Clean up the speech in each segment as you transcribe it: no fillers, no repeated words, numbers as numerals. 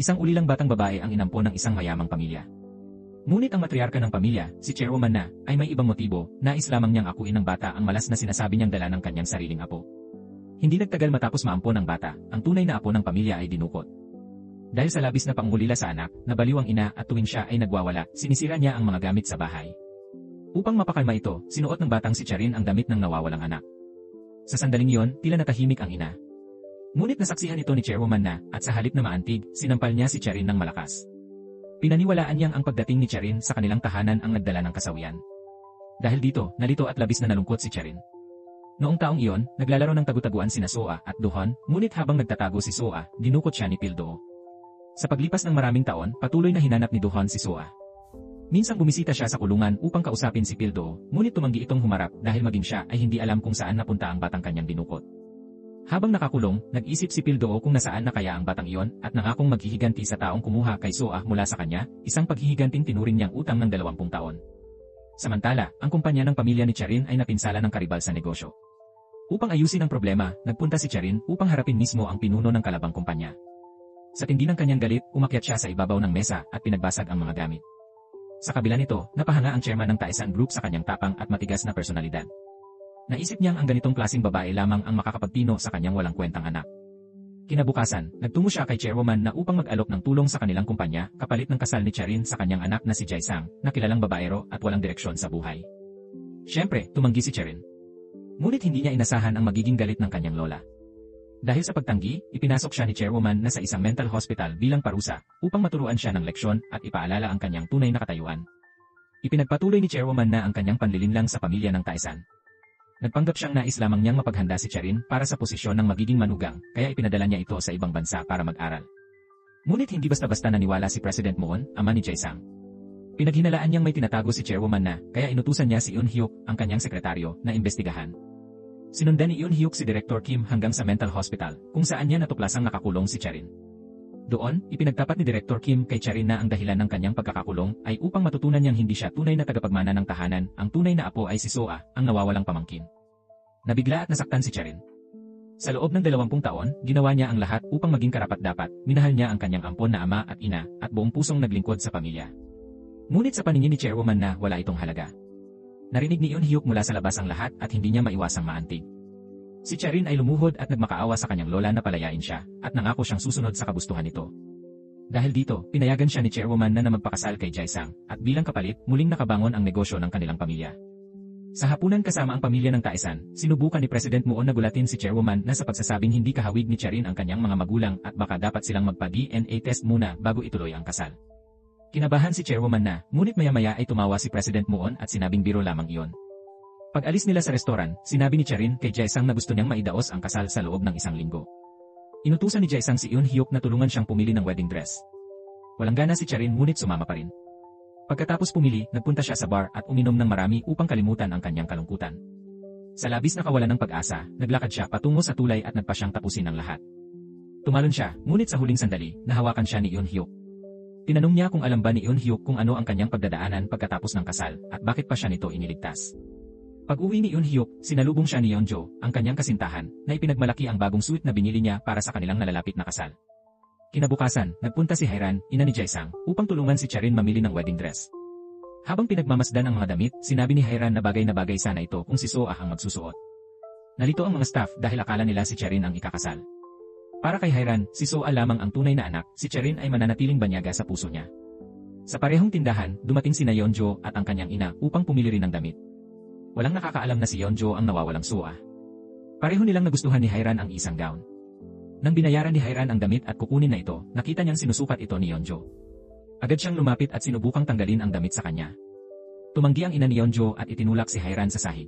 Isang ulilang batang babae ang inampon ng isang mayamang pamilya. Ngunit ang matriarka ng pamilya, si chairwoman na, ay may ibang motibo, nais lamang niyang akuin ng bata ang malas na sinasabi niyang dala ng kanyang sariling apo. Hindi nagtagal matapos maampon ng bata, ang tunay na apo ng pamilya ay dinukot. Dahil sa labis na pangulila sa anak, nabaliw ang ina at tuwing siya ay nagwawala, sinisira niya ang mga gamit sa bahay. Upang mapakalma ito, sinuot ng batang si Charin ang damit ng nawawalang anak. Sa sandaling iyon, tila natahimik ang ina. Ngunit nasaksihan ito ni chairwoman na, at sa halip na maantig, sinampal niya si Charin ng malakas. Pinaniwalaan niyang ang pagdating ni Charin sa kanilang tahanan ang nagdala ng kasawian. Dahil dito, nalito at labis na nalungkot si Charin. Noong taong iyon, naglalaro ng tagutaguan sina Soa at Duhon, ngunit habang nagtatago si Soa, dinukot siya ni Pildo. Sa paglipas ng maraming taon, patuloy na hinanap ni Duhon si Soa. Minsang bumisita siya sa kulungan upang kausapin si Pildo, ngunit tumanggi itong humarap dahil maging siya ay hindi alam kung saan napunta ang batang kanyang dinukot. Habang nakakulong, nag-isip si Pildo kung nasaan na kaya ang batang iyon at nangakong maghihiganti sa taong kumuha kay Soa mula sa kanya, isang paghihiganting tinuring niyang utang ng 20 taon. Samantala, ang kumpanya ng pamilya ni Charin ay napinsala ng karibal sa negosyo. Upang ayusin ang problema, nagpunta si Charin upang harapin mismo ang pinuno ng kalabang kumpanya. Sa tindi ng kanyang galit, umakyat siya sa ibabaw ng mesa at pinagbasag ang mga gamit. Sa kabila nito, napahanga ang chairman ng Taesan Group sa kanyang tapang at matigas na personalidad. Naisip niyang ang ganitong klaseng babae lamang ang makakapagtino sa kanyang walang kwentang anak. Kinabukasan, nagtungo siya kay chairwoman na upang mag-alok ng tulong sa kanilang kumpanya kapalit ng kasal ni Charin sa kanyang anak na si Jae-sang, na kilalang babaero at walang direksyon sa buhay. Siyempre, tumanggi si Charin. Ngunit hindi niya inasahan ang magiging galit ng kanyang lola. Dahil sa pagtanggi, ipinasok siya ni chairwoman na sa isang mental hospital bilang parusa upang maturuan siya ng leksyon at ipaalala ang kanyang tunay na katayuan. Ipinagpatuloy ni chairwoman na ang kanyang panlilinlang sa pamilya ng Taesan. Nagpanggap siyang nais lamang niyang mapaghanda si Charin para sa posisyon ng magiging manugang, kaya ipinadala niya ito sa ibang bansa para mag-aral. Ngunit hindi basta-basta naniwala si President Moon, ama ni Jae-sang. Pinaghinalaan niyang may tinatago si chairwoman na, kaya inutusan niya si Yoon Hyuk, ang kanyang sekretaryo, na imbestigahan. Sinundan ni Yoon Hyuk si Director Kim hanggang sa mental hospital, kung saan niya natuklasang nakakulong si Charin. Doon, ipinagtapat ni Director Kim kay Charin na ang dahilan ng kanyang pagkakakulong ay upang matutunan niyang hindi siya tunay na tagapagmana ng tahanan, ang tunay na apo ay si Soa, ang nawawalang pamangkin. Nabigla at nasaktan si Charin. Sa loob ng 20 taon, ginawa niya ang lahat upang maging karapat-dapat, minahal niya ang kanyang ampon na ama at ina, at buong pusong naglingkod sa pamilya. Ngunit sa paningin ni chairwoman na wala itong halaga. Narinig ni Yoon Hyuk mula sa labas ang lahat at hindi niya maiwasang maantig. Si Charin ay lumuhod at nagmakaawa sa kanyang lola na palayain siya, at nangako siyang susunod sa kagustuhan nito. Dahil dito, pinayagan siya ni chairwoman na magpakasal kay Jae-sang, at bilang kapalit, muling nakabangon ang negosyo ng kanilang pamilya. Sa hapunan kasama ang pamilya ng Taesan, sinubukan ni President Moon na gulatin si chairwoman na sa pagsasabing hindi kahawig ni Charin ang kanyang mga magulang at baka dapat silang magpa-DNA test muna bago ituloy ang kasal. Kinabahan si chairwoman na, ngunit maya-maya ay tumawa si President Moon at sinabing biro lamang iyon. Pag-alis nila sa restoran, sinabi ni Charin kay Jae-sang na gusto niyang maidaos ang kasal sa loob ng 1 linggo. Inutusan ni Jae-sang si Yoon Hyuk na tulungan siyang pumili ng wedding dress. Walang gana si Charin ngunit sumama pa rin. Pagkatapos pumili, nagpunta siya sa bar at uminom ng marami upang kalimutan ang kanyang kalungkutan. Sa labis na kawalan ng pag-asa, naglakad siya patungo sa tulay at nagpa siyang tapusin ang lahat. Tumalon siya, ngunit sa huling sandali, nahawakan siya ni Yoon Hyuk. Tinanong niya kung alam ba ni Yoon Hyuk kung ano ang kanyang pagdadaanan pagkatapos ng kasal at bakit pa siya nito iniligtas. Pag-uwi ni Yoon Hyuk, sinalubong siya ni Yeonjo, ang kanyang kasintahan, na ipinagmalaki ang bagong suit na binili niya para sa kanilang nalalapit na kasal. Kinabukasan, nagpunta si Hairan, ina ni Jae-sang, upang tulungan si Charin mamili ng wedding dress. Habang pinagmamasdan ang mga damit, sinabi ni Hairan na bagay sana ito kung si Soa ang magsusuot. Nalito ang mga staff dahil akala nila si Charin ang ikakasal. Para kay Hairan, si Soa lamang ang tunay na anak, si Charin ay mananatiling banyaga sa puso niya. Sa parehong tindahan, dumating sina Yeonjo at ang kanyang ina upang pumili rin ng damit. Walang nakakaalam na si Yeonjo ang nawawalang Soa. Pareho nilang nagustuhan ni Hairan ang isang gown. Nang binayaran ni Hairan ang damit at kukunin na ito, nakita niyang sinusukat ito ni Yeonjo. Agad siyang lumapit at sinubukang tanggalin ang damit sa kanya. Tumanggi ang ina ni Yeonjo at itinulak si Hairan sa sahig.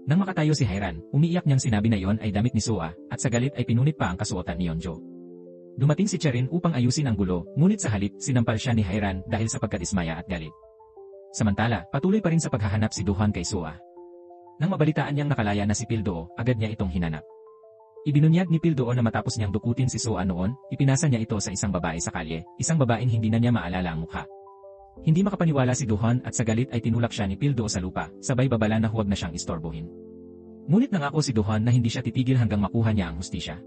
Nang makatayo si Hairan, umiiyak niyang sinabi na iyon ay damit ni Soa, at sa galit ay pinunit pa ang kasuotan ni Yeonjo. Dumating si Charin upang ayusin ang gulo, ngunit sa halip, sinampal siya ni Hairan dahil sa pagkadismaya at galit. Samantala, patuloy pa rin sa paghahanap si Duhan kay Soa. Nang mabalitaan niyang nakalaya na si Pildo, agad niya itong hinanap. Ibinunyag ni Pildo na matapos niyang dukutin si Soa noon, ipinasa niya ito sa isang babae sa kalye, isang babaeng hindi na niya maalala ang mukha. Hindi makapaniwala si Duhan at sa galit ay tinulak siya ni Pildo sa lupa, sabay babala na huwag na siyang istorbohin. Ngunit nangako si Duhan na hindi siya titigil hanggang makuha niya ang hustisya.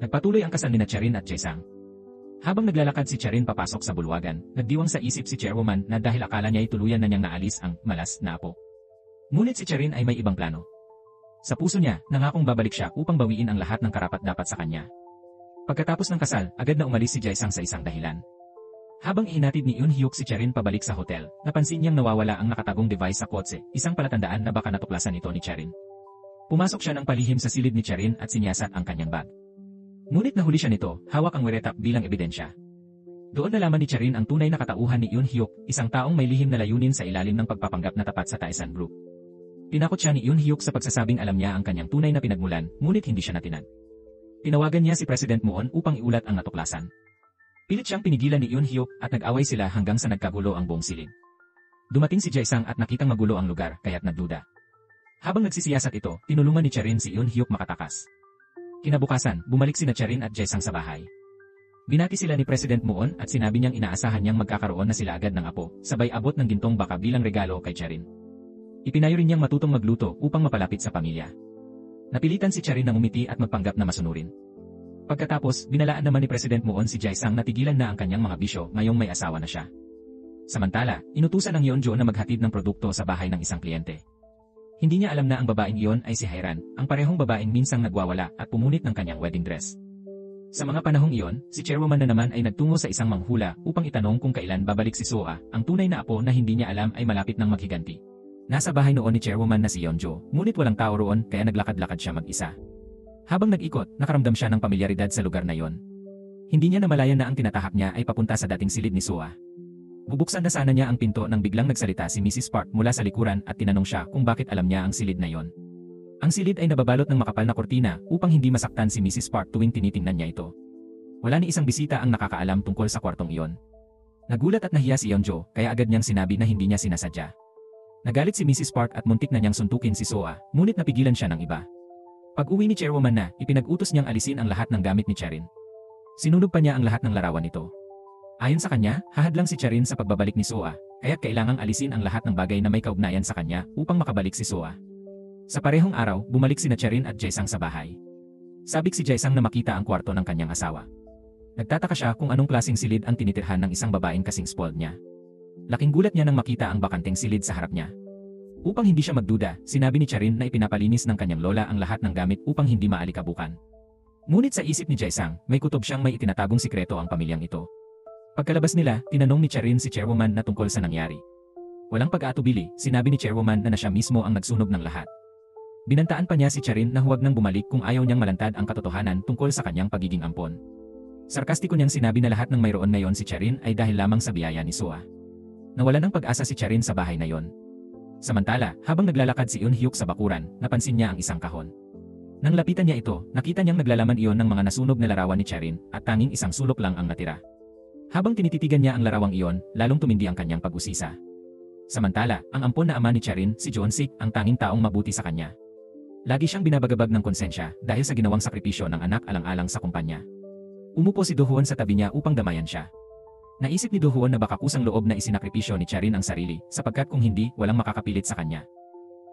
Nagpatuloy ang kasal nina Charin at Jae-sang. Habang naglalakad si Charin papasok sa bulwagan, nagdiwang sa isip si Chairwoman na dahil akala niya ay tuluyan na niyang naalis ang malas na apo. Ngunit si Charin ay may ibang plano. Sa puso niya, nangakong babalik siya upang bawiin ang lahat ng karapat-dapat sa kanya. Pagkatapos ng kasal, agad na umalis si Jae-sang sa isang dahilan. Habang ihinatid ni Yoon Hyuk si Charin pabalik sa hotel, napansin niyang nawawala ang nakatagong device sa kotse, isang palatandaan na baka natuklasan ito ni Charin. Pumasok siya ng palihim sa silid ni Charin at sinyasat ang kanyang bag. Ngunit nahuli siya nito, hawak ang wiretap bilang ebidensya. Doon nalaman ni Charin ang tunay na katauhan ni Yoon Hyuk, isang taong may lihim na layunin sa ilalim ng pagpapanggap na tapat sa Taesan Group. Tinakot siya ni Yoon Hyuk sa pagsasabing alam niya ang kanyang tunay na pinagmulan, ngunit hindi siya natinag. Tinawagan niya si President Moon upang iulat ang natuklasan. Pilit siyang pinigilan ni Yoon Hyuk at nag-away sila hanggang sa nagkagulo ang buong silid. Dumating si Jae-sang at nakitang magulo ang lugar, kaya't nagduda. Habang nagsisiyasat ito, tinulungan ni Charin si Yoon Hyuk makatakas. Kinabukasan, bumalik sina Charin at Jae-sang sa bahay. Binati sila ni President Moon at sinabi niyang inaasahan niyang magkakaroon na sila agad ng apo, sabay abot ng gintong baka bilang regalo kay Charin. Ipinayo rin niyang matutong magluto upang mapalapit sa pamilya. Napilitan si Charin na umiti at magpanggap na masunurin. Pagkatapos, binalaan naman ni President Moon si Jae-sang na tigilan na ang kanyang mga bisyo ngayong may asawa na siya. Samantala, inutusan ng Yeonjo na maghatid ng produkto sa bahay ng isang kliyente. Hindi niya alam na ang babaeng iyon ay si Hairan, ang parehong babaeng minsang nagwawala at pumunit ng kanyang wedding dress. Sa mga panahong iyon, si Chairwoman na naman ay nagtungo sa isang manghula upang itanong kung kailan babalik si Soa, ang tunay na apo na hindi niya alam ay malapit ng maghiganti. Nasa bahay noon ni Chairwoman na si Yeonjo, ngunit walang tao roon kaya naglakad-lakad siya mag-isa. Habang nag-ikot, nakaramdam siya ng pamilyaridad sa lugar na iyon. Hindi niya namalayan na ang tinatahak niya ay papunta sa dating silid ni Soa. Bubuksan na sana niya ang pinto nang biglang nagsalita si Mrs. Park mula sa likuran at tinanong siya kung bakit alam niya ang silid na iyon. Ang silid ay nababalot ng makapal na kortina upang hindi masaktan si Mrs. Park tuwing tinitingnan niya ito. Wala ni isang bisita ang nakakaalam tungkol sa kwartong iyon. Nagulat at nahiya si Yeonjo kaya agad niyang sinabi na hindi niya sinasadya. Nagalit si Mrs. Park at muntik na niyang suntukin si Soa, ngunit napigilan siya ng iba. Pag-uwi ni Chairwoman na, ipinag-utos niyang alisin ang lahat ng gamit ni Charin. Sinunog pa niya ang lahat ng larawan nito. Ayon sa kanya, hahadlang si Charin sa pagbabalik ni Soa, kaya't kailangang alisin ang lahat ng bagay na may kaugnayan sa kanya upang makabalik si Soa. Sa parehong araw, bumalik sina Charin at Jae-sang sa bahay. Sabik si Jae-sang na makita ang kwarto ng kanyang asawa. Nagtataka siya kung anong klaseng silid ang tinitirhan ng isang babaeng kasing spoiled niya. Laking gulat niya nang makita ang bakanteng silid sa harap niya. Upang hindi siya magduda, sinabi ni Charin na ipinapalinis ng kanyang lola ang lahat ng gamit upang hindi maalikabukan. Ngunit sa isip ni Jae-sang, may kutob siyang may itinatagong sikreto ang pamilyang ito. Pagkalabas nila, tinanong ni Charin si Chairwoman na tungkol sa nangyari. Walang pag-aatubili, sinabi ni Chairwoman na siya mismo ang nagsunog ng lahat. Binantaan pa niya si Charin na huwag nang bumalik kung ayaw niyang malantad ang katotohanan tungkol sa kanyang pagiging ampon. Sarkastiko niyang sinabi na lahat ng mayroon ngayon si Charin ay dahil lamang sa biyaya ni Soa. Nawalan ng pag-asa si Charin sa bahay na yon. Samantala, habang naglalakad si Yoon Hyuk sa bakuran, napansin niya ang isang kahon. Nang lapitan niya ito, nakita niyang naglalaman iyon ng mga nasunog na larawan ni Charin at tanging isang sulok lang ang natira. Habang tinititigan niya ang larawang iyon, lalong tumindi ang kanyang pag-usisa. Samantala, ang ampon na ama ni Charin, si Joon-sik, ang tanging taong mabuti sa kanya. Lagi siyang binabagabag ng konsensya dahil sa ginawang sakripisyo ng anak alang-alang sa kumpanya. Umupo si Do-hoon sa tabi niya upang damayan siya. Naisip ni Do-hoon na baka kusang loob na isinakripisyo ni Charin ang sarili, sapagkat kung hindi, walang makakapilit sa kanya.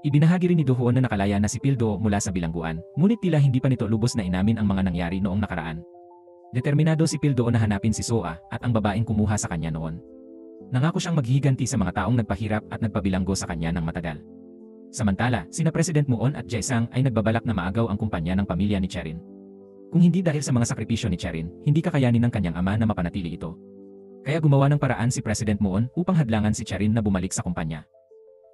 Ibinahagi rin ni Do-hoon na nakalaya na si Pildo mula sa bilangguan, ngunit tila hindi pa nito lubos na inamin ang mga nangyari noong nakaraan. Determinado si Pildo na hanapin si Soa at ang babaeng kumuha sa kanya noon. Nangako siyang maghihiganti sa mga taong nagpahirap at nagpabilanggo sa kanya ng matagal. Samantala, sina President Moon at Jae-sang ay nagbabalak na maagaw ang kumpanya ng pamilya ni Charin. Kung hindi dahil sa mga sakripisyo ni Charin, hindi kakayanin ng kanyang ama na mapanatili ito. Kaya gumawa ng paraan si President Moon upang hadlangan si Charin na bumalik sa kumpanya.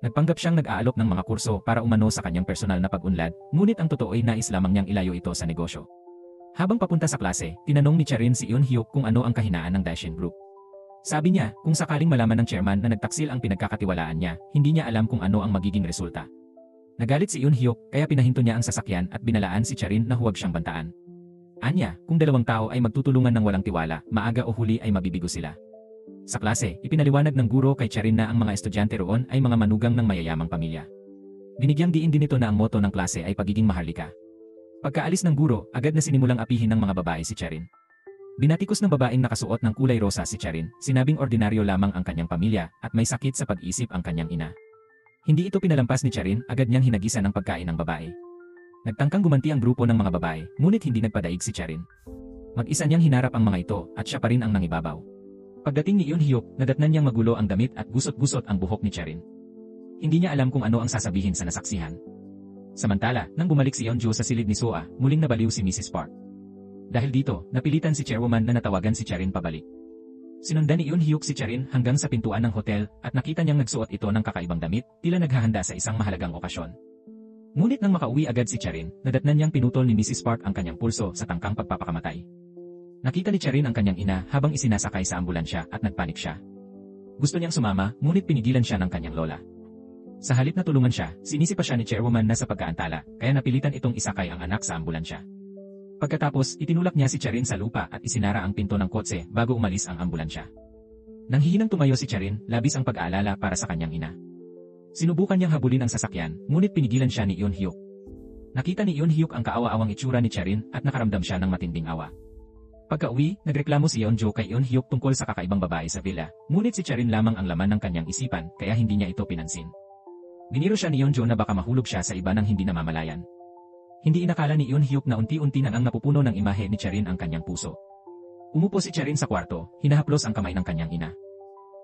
Nagpanggap siyang nag-aalok ng mga kurso para umano sa kanyang personal na pag-unlad, ngunit ang totoo ay nais lamang niyang ilayo ito sa negosyo. Habang papunta sa klase, tinanong ni Charin si Yoon Hyuk kung ano ang kahinaan ng Daishin Group. Sabi niya, kung sakaling malaman ng chairman na nagtaksil ang pinagkakatiwalaan niya, hindi niya alam kung ano ang magiging resulta. Nagalit si Yoon Hyuk, kaya pinahinto niya ang sasakyan at binalaan si Charin na huwag siyang bantaan. Anya, kung dalawang tao ay magtutulungan ng walang tiwala, maaga o huli ay mabibigo sila. Sa klase, ipinaliwanag ng guro kay Charin na ang mga estudyante roon ay mga manugang ng mayayamang pamilya. Binigyang diin din ito na ang motto ng klase ay pagiging maharlika. Pagkaalis ng guro, agad na sinimulang apihin ng mga babae si Charin. Binatikos ng babaeng nakasuot ng kulay rosa si Charin, sinabing ordinaryo lamang ang kanyang pamilya at may sakit sa pag-isip ang kanyang ina. Hindi ito pinalampas ni Charin, agad niyang hinagisan ang pagkain ng babae. Nagtangkang gumanti ang grupo ng mga babae, ngunit hindi nagpadaig si Charin. Mag-isa niyang hinarap ang mga ito at siya pa rin ang nangibabaw. Pagdating ni Yoon Hyuk, nadatnan niyang magulo ang damit at gusot-gusot ang buhok ni Cherin. Hindi niya alam kung ano ang sasabihin sa nasaksihan. Samantala, nang bumalik si Yeonjo sa silid ni Soa, muling nabaliw si Mrs. Park. Dahil dito, napilitan si chairwoman na natawagan si Cherin pabalik. Sinundan ni Yoon Hyuk si Cherin hanggang sa pintuan ng hotel at nakita niyang nagsuot ito ng kakaibang damit, tila naghahanda sa isang mahalagang okasyon. Ngunit nang makauwi agad si Cherin, nadatnan niyang pinutol ni Mrs. Park ang kanyang pulso sa tangkang pagpapakamatay. Nakita ni Cherin ang kanyang ina habang isinasakay sa ambulansya at nagpanik siya. Gusto niyang sumama, ngunit pinigilan siya ng kanyang lola. Sa halip na tulungan siya, sinisi pa siya ni chairwoman na sa pagkaantala, kaya napilitan itong isakay ang anak sa ambulansya. Pagkatapos, itinulak niya si Cherin sa lupa at isinara ang pinto ng kotse bago umalis ang ambulansya. Nang hihinang tumayo si Cherin, labis ang pag-aalala para sa kanyang ina. Sinubukan niyang habulin ang sasakyan, ngunit pinigilan siya ni Yoon Hyuk. Nakita ni Yoon Hyuk ang kaawa-awang itsura ni Cherin at nakaramdam siya ng matinding awa. Pagka-uwi, nagreklamo si Yeonjo kay Yoon Hyuk tungkol sa kakaibang babae sa villa, ngunit si Cherin lamang ang laman ng kanyang isipan, kaya hindi niya ito pinansin. Biniro siya ni Yeonjo na baka mahulog siya sa iba ng hindi namamalayan. Hindi inakala ni Yoon Hyuk na unti-unti nang napupuno ng imahe ni Cherin ang kanyang puso. Umupo si Cherin sa kwarto, hinahaplos ang kamay ng kanyang ina.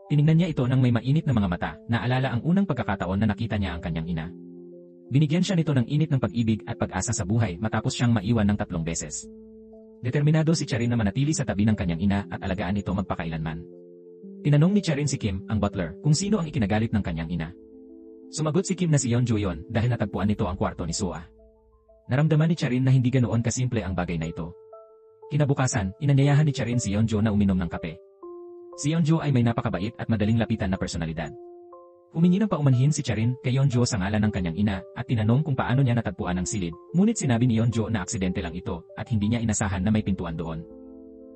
Tiningnan niya ito ng may mainit na mga mata, naalala ang unang pagkakataon na nakita niya ang kanyang ina. Binigyan siya nito ng init ng pag-ibig at pag-asa sa buhay matapos siyang maiwan ng 3 beses. Determinado si Cherin na manatili sa tabi ng kanyang ina at alagaan ito magpakailanman. Tinanong ni Cherin si Kim, ang butler, kung sino ang ikinagalit ng kanyang ina. Sumagot si Kim na si Yeonjo yon dahil natagpuan nito ang kwarto ni Soa. Naramdaman ni Cherin na hindi ganoon kasimple ang bagay na ito. Kinabukasan, inanyayahan ni Cherin si Yeonjo na uminom ng kape. Si Yeonjo ay may napakabait at madaling lapitan na personalidad. Humingi ng paumanhin si Cherin kay Yeonjo sa ngalan ng kanyang ina at tinanong kung paano niya natagpuan ang silid, ngunit sinabi ni Yeonjo na aksidente lang ito at hindi niya inasahan na may pintuan doon.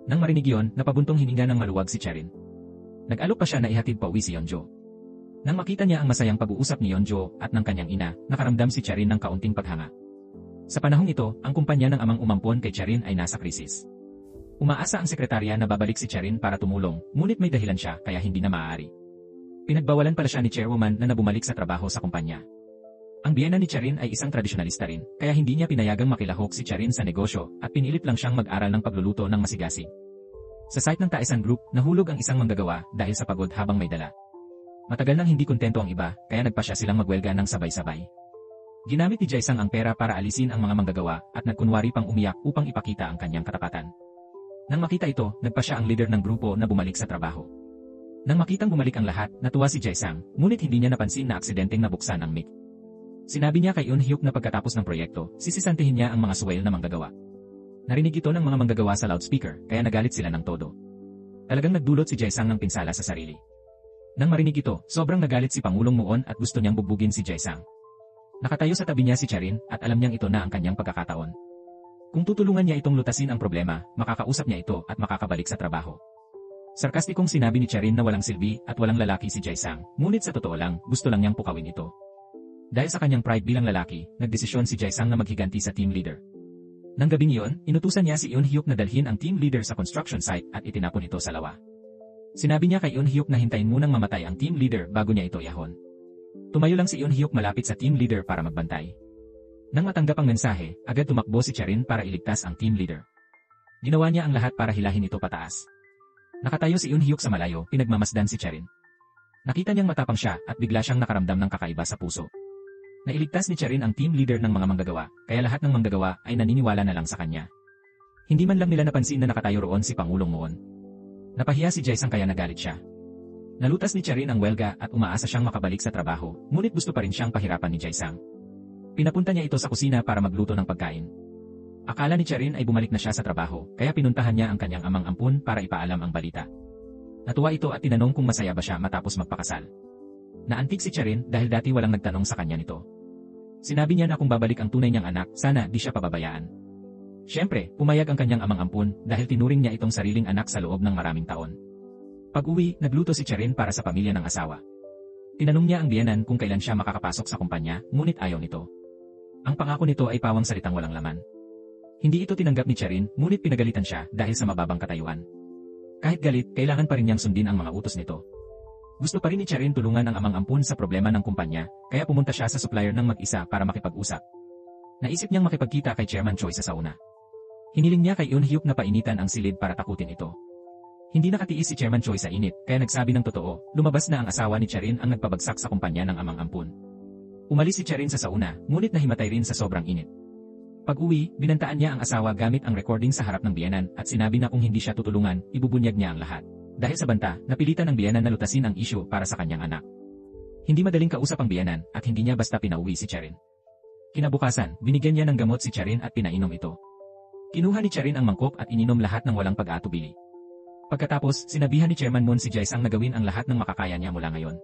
Nang marinig iyon, napabuntong hininga ng maluwag si Cherin. Nag-alok pa siya na ihatid pa uwi si Yeonjo. Nang makita niya ang masayang pag-uusap ni Yeonjo at ng kanyang ina, nakaramdam si Cherin ng kaunting paghanga. Sa panahong ito, ang kumpanya ng amang umampon kay Cherin ay nasa krisis. Umaasa ang sekretarya na babalik si Cherin para tumulong, ngunit may dahilan siya kaya hindi na maaari. Pinagbawalan pala siya ni chairwoman na bumalik sa trabaho sa kumpanya. Ang biyena ni Cherin ay isang tradisyonalista rin, kaya hindi niya pinayagang makilahok si Cherin sa negosyo at pinilit lang siyang mag-aral ng pagluluto ng masigasig. Sa site ng Taesan Group, nahulog ang isang manggagawa dahil sa pagod habang may dala. Matagal nang hindi kontento ang iba, kaya nagpasya silang magwelga ng sabay-sabay. Ginamit ni Jae-sang ang pera para alisin ang mga manggagawa at nagkunwari pang umiyak upang ipakita ang kanyang katapatan. Nang makita ito, nagpasya ang leader ng grupo na bumalik sa trabaho. Nang makitang bumalik ang lahat, natuwa si Jae-sang, ngunit hindi niya napansin na aksidenteng nabuksan ang mic. Sinabi niya kay Yoon Hyuk na pagkatapos ng proyekto, sisisantihin niya ang mga suwel na manggagawa. Narinig ito ng mga manggagawa sa loudspeaker, kaya nagalit sila ng todo. Talagang nagdulot si Jae-sang ng pinsala sa sarili. Nang marinig ito, sobrang nagalit si Pangulong Moon at gusto niyang bubugin si Jae-sang. Nakatayo sa tabi niya si Cherin at alam niyang ito na ang kanyang pagkakataon. Kung tutulungan niya itong lutasin ang problema, makakausap niya ito at makakabalik sa trabaho. Sarkastikong sinabi ni Cherin na walang silbi at walang lalaki si Jae-sang, ngunit sa totoo lang, gusto lang niyang pukawin ito. Dahil sa kanyang pride bilang lalaki, nagdesisyon si Jae-sang na maghiganti sa team leader. Nang gabing iyon, inutusan niya si Yoon Hyuk na dalhin ang team leader sa construction site at itinapon ito sa lawa. Sinabi niya kay Yoon Hyuk na hintayin munang mamatay ang team leader bago niya ito yahon. Tumayo lang si Yoon Hyuk malapit sa team leader para magbantay. Nang matanggap ang mensahe, agad tumakbo si Cherin para iligtas ang team leader. Ginawa niya ang lahat para hilahin ito pataas. Nakatayo si Yoon Hyuk sa malayo, pinagmamasdan si Cherin. Nakita niyang matapang siya at bigla siyang nakaramdam ng kakaiba sa puso. Nailigtas ni Cherin ang team leader ng mga manggagawa, kaya lahat ng manggagawa ay naniniwala na lang sa kanya. Hindi man lang nila napansin na nakatayo roon si Pangulong Moon. Napahiya si Jae-sang kaya nagalit siya. Nalutas ni Cherin ang welga at umaasa siyang makabalik sa trabaho, ngunit gusto pa rin siyang pahirapan ni Jae-sang. Pinapunta niya ito sa kusina para magluto ng pagkain. Akala ni Cherin ay bumalik na siya sa trabaho, kaya pinuntahan niya ang kanyang amang ampun para ipaalam ang balita. Natuwa ito at tinanong kung masaya ba siya matapos magpakasal. Naantig si Cherin dahil dati walang nagtanong sa kanya nito. Sinabi niya na kung babalik ang tunay niyang anak, sana di siya pababayaan. Siyempre, pumayag ang kanyang amang ampun dahil tinuring niya itong sariling anak sa loob ng maraming taon. Pag-uwi, nagluto si Cherin para sa pamilya ng asawa. Tinanong niya ang biyenan kung kailan siya makakapasok sa kumpanya, ngunit ayaw nito. Ang pangako nito ay pawang salitang walang laman. Hindi ito tinanggap ni Cherin, ngunit pinagalitan siya dahil sa mababang katayuan. Kahit galit, kailangan pa rin niyang sundin ang mga utos nito. Gusto pa rin ni Cherin tulungan ang amang ampun sa problema ng kumpanya, kaya pumunta siya sa supplier ng mag-isa para makipag-usap. Naisip niyang makipagkita kay Chairman Choi sa sauna. Hiniling niya kay Eun-hyuk na painitan ang silid para takutin ito. Hindi nakatiis si Chairman Choi sa init, kaya nagsabi ng totoo, lumabas na ang asawa ni Charin ang nagpabagsak sa kumpanya ng amang ampon. Umalis si Charin sa sauna, ngunit nahimatay rin sa sobrang init. Pag-uwi, binantaan niya ang asawa gamit ang recording sa harap ng biyenan at sinabi na kung hindi siya tutulungan, ibubunyag niya ang lahat. Dahil sa banta, napilitan ng biyenan na lutasin ang isyu para sa kanyang anak. Hindi madaling kausap ang biyenan at hindi niya basta pinauwi si Charin. Kinabukasan, binigyan niya ng gamot si Charin at pinainom ito. Kinuha ni Charin ang mangkok at ininom lahat ng walang pag-aatubili. Pagkatapos, sinabihan ni Chairman Moon si Jae-sang na gawin ang lahat ng makakaya niya mula ngayon.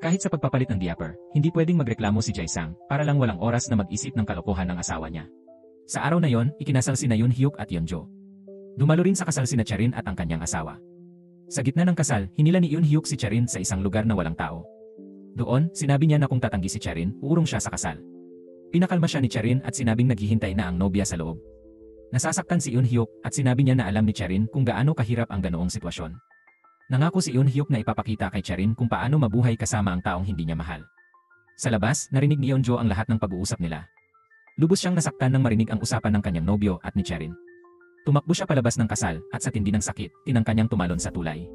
Kahit sa pagpapalit ng diaper, hindi pwedeng magreklamo si Jae-sang para lang walang oras na mag-isip ng kalokohan ng asawa niya. Sa araw na yon, ikinasal sina Eun-hyuk at Yeonjo. Dumalo rin sa kasal sina Charin at ang kanyang asawa. Sa gitna ng kasal, hinila ni Eun-hyuk si Charin sa isang lugar na walang tao. Doon, sinabi niya na kung tatanggi si Charin, uurong siya sa kasal. Pinakalma siya ni Charin at sinabing naghihintay na ang nobya sa loob. Nasasaktan si Eun-hyuk at sinabi niya na alam ni Charin kung gaano kahirap ang ganoong sitwasyon. Nangako si Eun-hyuk na ipapakita kay Charin kung paano mabuhay kasama ang taong hindi niya mahal. Sa labas, narinig ni Yeonjo ang lahat ng pag-uusap nila. Lubos siyang nasaktan nang marinig ang usapan ng kanyang nobyo at ni Charin. Tumakbo siya palabas ng kasal at sa tindi ng sakit, tinangka niyang tumalon sa tulay.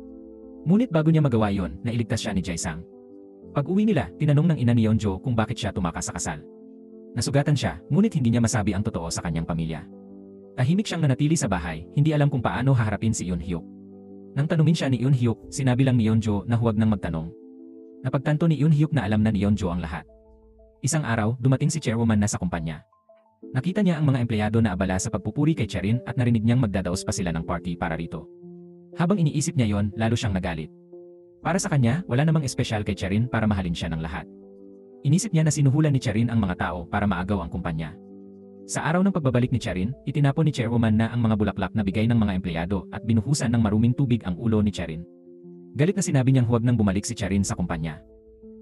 Ngunit bago niya magawa yon, nailigtas siya ni Jae-sang. Pag-uwi nila, tinanong ng ina ni Yeonjo kung bakit siya tumakas sa kasal. Nasugatan siya, ngunit hindi niya masabi ang totoo sa kanyang pamilya. Tahimik siyang nanatili sa bahay, hindi alam kung paano haharapin si Eun-hyuk. Nang tanungin siya ni Eun-hyuk, sinabi lang ni Yeonjo na huwag nang magtanong. Napagtanto ni Eun-hyuk na alam na ni Yeonjo ang lahat. Isang araw, dumating si chairwoman na sa kumpanya. Nakita niya ang mga empleyado na abala sa pagpupuri kay Charin at narinig niyang magdadaos pa sila ng party para rito. Habang iniisip niya yon, lalo siyang nagalit. Para sa kanya, wala namang espesyal kay Charin para mahalin siya ng lahat. Inisip niya na sinuhulan ni Charin ang mga tao para maagaw ang kumpanya. Sa araw ng pagbabalik ni Charin, itinapon ni chairwoman na ang mga bulaklak na bigay ng mga empleyado at binuhusan ng maruming tubig ang ulo ni Charin. Galit na sinabi niyang huwag nang bumalik si Charin sa kumpanya.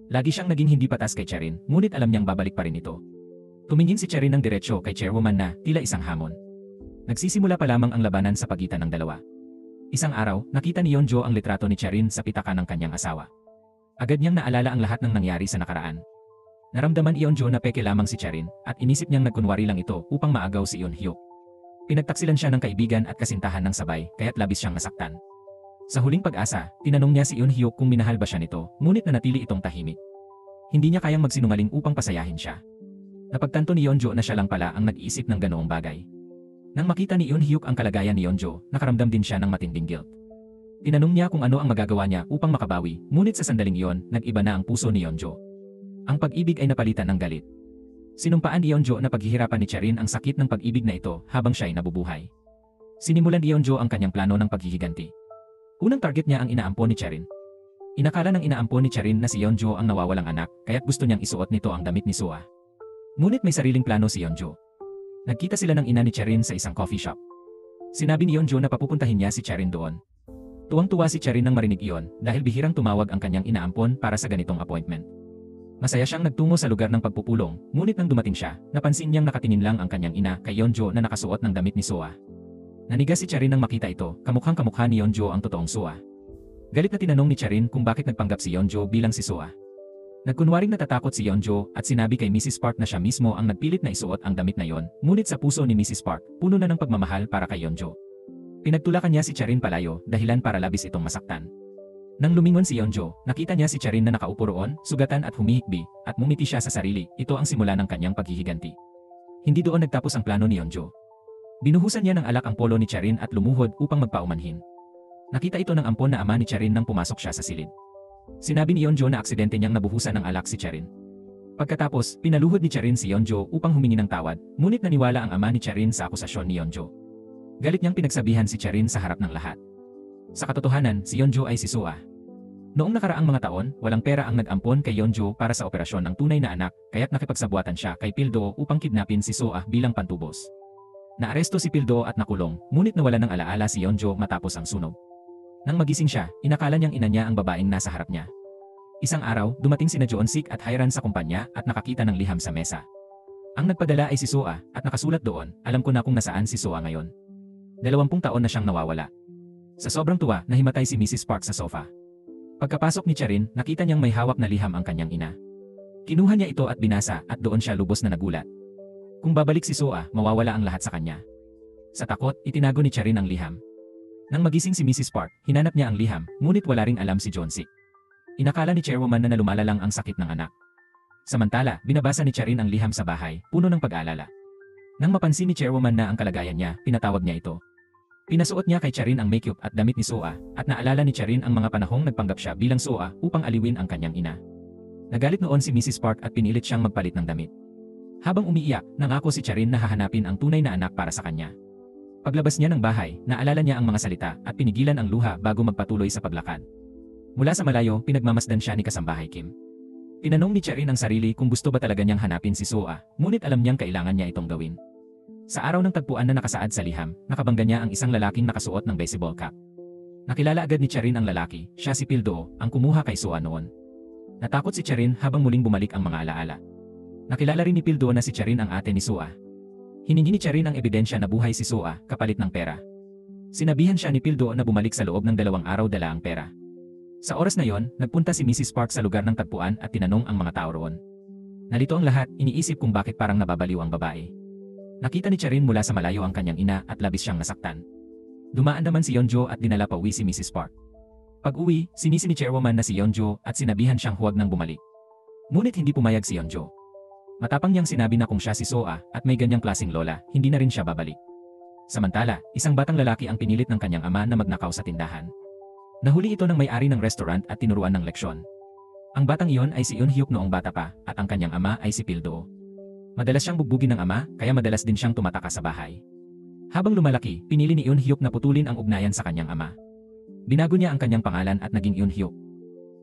Lagi siyang naging hindi patas kay Charin, ngunit alam niyang babalik pa rin ito. Tumingin si Charin ng diretsyo kay chairwoman na tila isang hamon. Nagsisimula pa lamang ang labanan sa pagitan ng dalawa. Isang araw, nakita ni Yeonjo ang litrato ni Charin sa pitaka ng kanyang asawa. Agad niyang naalala ang lahat ng nangyari sa nakaraan. Naramdaman ni Yeonjo na peke lamang si Charin at inisip niyang nagkunwari lang ito upang maagaw si Eun-hyuk. Pinagtaksilan siya ng kaibigan at kasintahan ng sabay kaya't labis siyang nasaktan. Sa huling pag-asa, tinanong niya si Eun-hyuk kung minahal ba siya nito, ngunit nanatili itong tahimik. Hindi niya kayang magsinungaling upang pasayahin siya. Napagtanto ni Yeonjo na siya lang pala ang nag-iisip ng ganoong bagay. Nang makita ni Eun-hyuk ang kalagayan ni Yeonjo, nakaramdam din siya ng matinding guilt. Tinanong niya kung ano ang magagawa niya upang makabawi, ngunit sa sandaling iyon, nag-iba na ang puso ni Yeonjo. Ang pag-ibig ay napalitan ng galit. Sinumpaan ni Yeonjo na paghihirapan ni Charin ang sakit ng pag-ibig na ito habang siya ay nabubuhay. Sinimulan ni Yeonjo ang kanyang plano ng paghihiganti. Unang target niya ang inaampon ni Charin. Inakala ng inaampon ni Charin na si Yeonjo ang nawawalang anak, kaya't gusto niyang isuot nito ang damit ni Soa. Ngunit may sariling plano si Yeonjo. Nagkita sila ng ina ni Charin sa isang coffee shop. Sinabi ni Yeonjo na papupuntahin niya si Charin doon. Tuwang-tuwa si Charin nang marinig iyon dahil bihirang tumawag ang kanyang inaampon para sa ganitong appointment. Masaya siyang nagtungo sa lugar ng pagpupulong, ngunit nang dumating siya, napansin niyang nakatingin lang ang kanyang ina kay Yeonjo na nakasuot ng damit ni Soa. Nanigas si Charin nang makita ito, kamukhang-kamukha ni Yeonjo ang totoong Soa. Galit na tinanong ni Charin kung bakit nagpanggap si Yeonjo bilang si Soa. Nagkunwaring natatakot si Yeonjo at sinabi kay Mrs. Park na siya mismo ang nagpilit na isuot ang damit na yon, ngunit sa puso ni Mrs. Park, puno na ng pagmamahal para kay Yeonjo. Pinagtulakan niya si Charin palayo, dahilan para labis itong masaktan. Nang lumingon si Yeonjo, nakita niya si Charin na nakaupo roon, sugatan at humihikbi, at mumiti siya sa sarili. Ito ang simula ng kanyang paghihiganti. Hindi doon nagtapos ang plano ni Yeonjo. Binuhusan niya ng alak ang polo ni Charin at lumuhod upang magpaumanhin. Nakita ito ng ampon na ama ni Charin nang pumasok siya sa silid. Sinabi ni Yeonjo na aksidente niyang nabuhusan ng alak si Charin. Pagkatapos, pinaluhod ni Charin si Yeonjo upang humingi ng tawad, ngunit naniwala ang ama ni Charin sa akusasyon ni Yeonjo. Galit niyang pinagsabihan si Charin sa harap ng lahat. Sa katotohanan, si Yeonjo ay si Soa. Noong nakaraang mga taon, walang pera ang nag-ampon kay Yeonjo para sa operasyon ng tunay na anak, kaya't nakipagsabuatan siya kay Pildo upang kidnapin si Soa bilang pantubos. Naaresto si Pildo at nakulong, ngunit nawala ng alaala si Yeonjo matapos ang sunog. Nang magising siya, inakala niyang ina niya ang babaeng nasa harap niya. Isang araw, dumating sina Joon-sik at Hairan sa kumpanya at nakakita ng liham sa mesa. Ang nagpadala ay si Soa at nakasulat doon, alam ko na kung nasaan si Soa ngayon. 20 taon na siyang nawawala. Sa sobrang tuwa, nahimatay si Mrs. Park sa sofa. Pagkapasok ni Charin, nakita niyang may hawak na liham ang kanyang ina. Kinuha niya ito at binasa at doon siya lubos na nagulat. Kung babalik si Soa, mawawala ang lahat sa kanya. Sa takot, itinago ni Charin ang liham. Nang magising si Mrs. Park, hinanap niya ang liham, ngunit wala ring alam si John-sik. Inakala ni Chairwoman na lumala lang ang sakit ng anak. Samantala, binabasa ni Charin ang liham sa bahay, puno ng pag-aalala. Nang mapansin ni Chairwoman na ang kalagayan niya, pinatawag niya ito. Pinasuot niya kay Charin ang makeup at damit ni Soa, at naalala ni Charin ang mga panahong nagpanggap siya bilang Soa upang aliwin ang kanyang ina. Nagalit noon si Mrs. Park at pinilit siyang magpalit ng damit. Habang umiiyak, nangako si Charin na hahanapin ang tunay na anak para sa kanya. Paglabas niya ng bahay, naalala niya ang mga salita at pinigilan ang luha bago magpatuloy sa paglakad. Mula sa malayo, pinagmamasdan siya ni kasambahay Kim. Tinanong ni Charin ang sarili kung gusto ba talaga niyang hanapin si Soa, ngunit alam niyang kailangan niya itong gawin. Sa araw ng tagpuan na nakasaad sa liham, nakabangga niya ang isang lalaking nakasuot ng baseball cap. Nakilala agad ni Charin ang lalaki, siya si Pildo, ang kumuha kay Soa noon. Natakot si Charin habang muling bumalik ang mga alaala. Nakilala rin ni Pildo na si Charin ang ate ni Soa. Hiningi ni Charin ang ebidensya na buhay si Soa, kapalit ng pera. Sinabihan siya ni Pildo na bumalik sa loob ng 2 araw dala ang pera. Sa oras na yon, nagpunta si Mrs. Park sa lugar ng tagpuan at tinanong ang mga tao roon. Nalito ang lahat, iniisip kung bakit parang nababaliw ang babae. Nakita ni Charin mula sa malayo ang kanyang ina at labis siyang nasaktan. Dumaan naman si Yeonjo at dinala pa uwi si Mrs. Park. Pag-uwi, sinisi ni Chairwoman na si Yeonjo at sinabihan siyang huwag nang bumalik. Ngunit hindi pumayag si Yeonjo. Matapang niyang sinabi na kung siya si Soa at may ganyang klaseng lola, hindi na rin siya babalik. Samantala, isang batang lalaki ang pinilit ng kanyang ama na magnakaw sa tindahan. Nahuli ito ng may-ari ng restaurant at tinuruan ng leksyon. Ang batang iyon ay si Eun-hyuk noong bata pa at ang kanyang ama ay si Pildo. Madalas siyang bugbugin ng ama kaya madalas din siyang tumataka sa bahay. Habang lumalaki, pinili ni Eun-hyuk na putulin ang ugnayan sa kanyang ama. Binago niya ang kanyang pangalan at naging Eun-hyuk.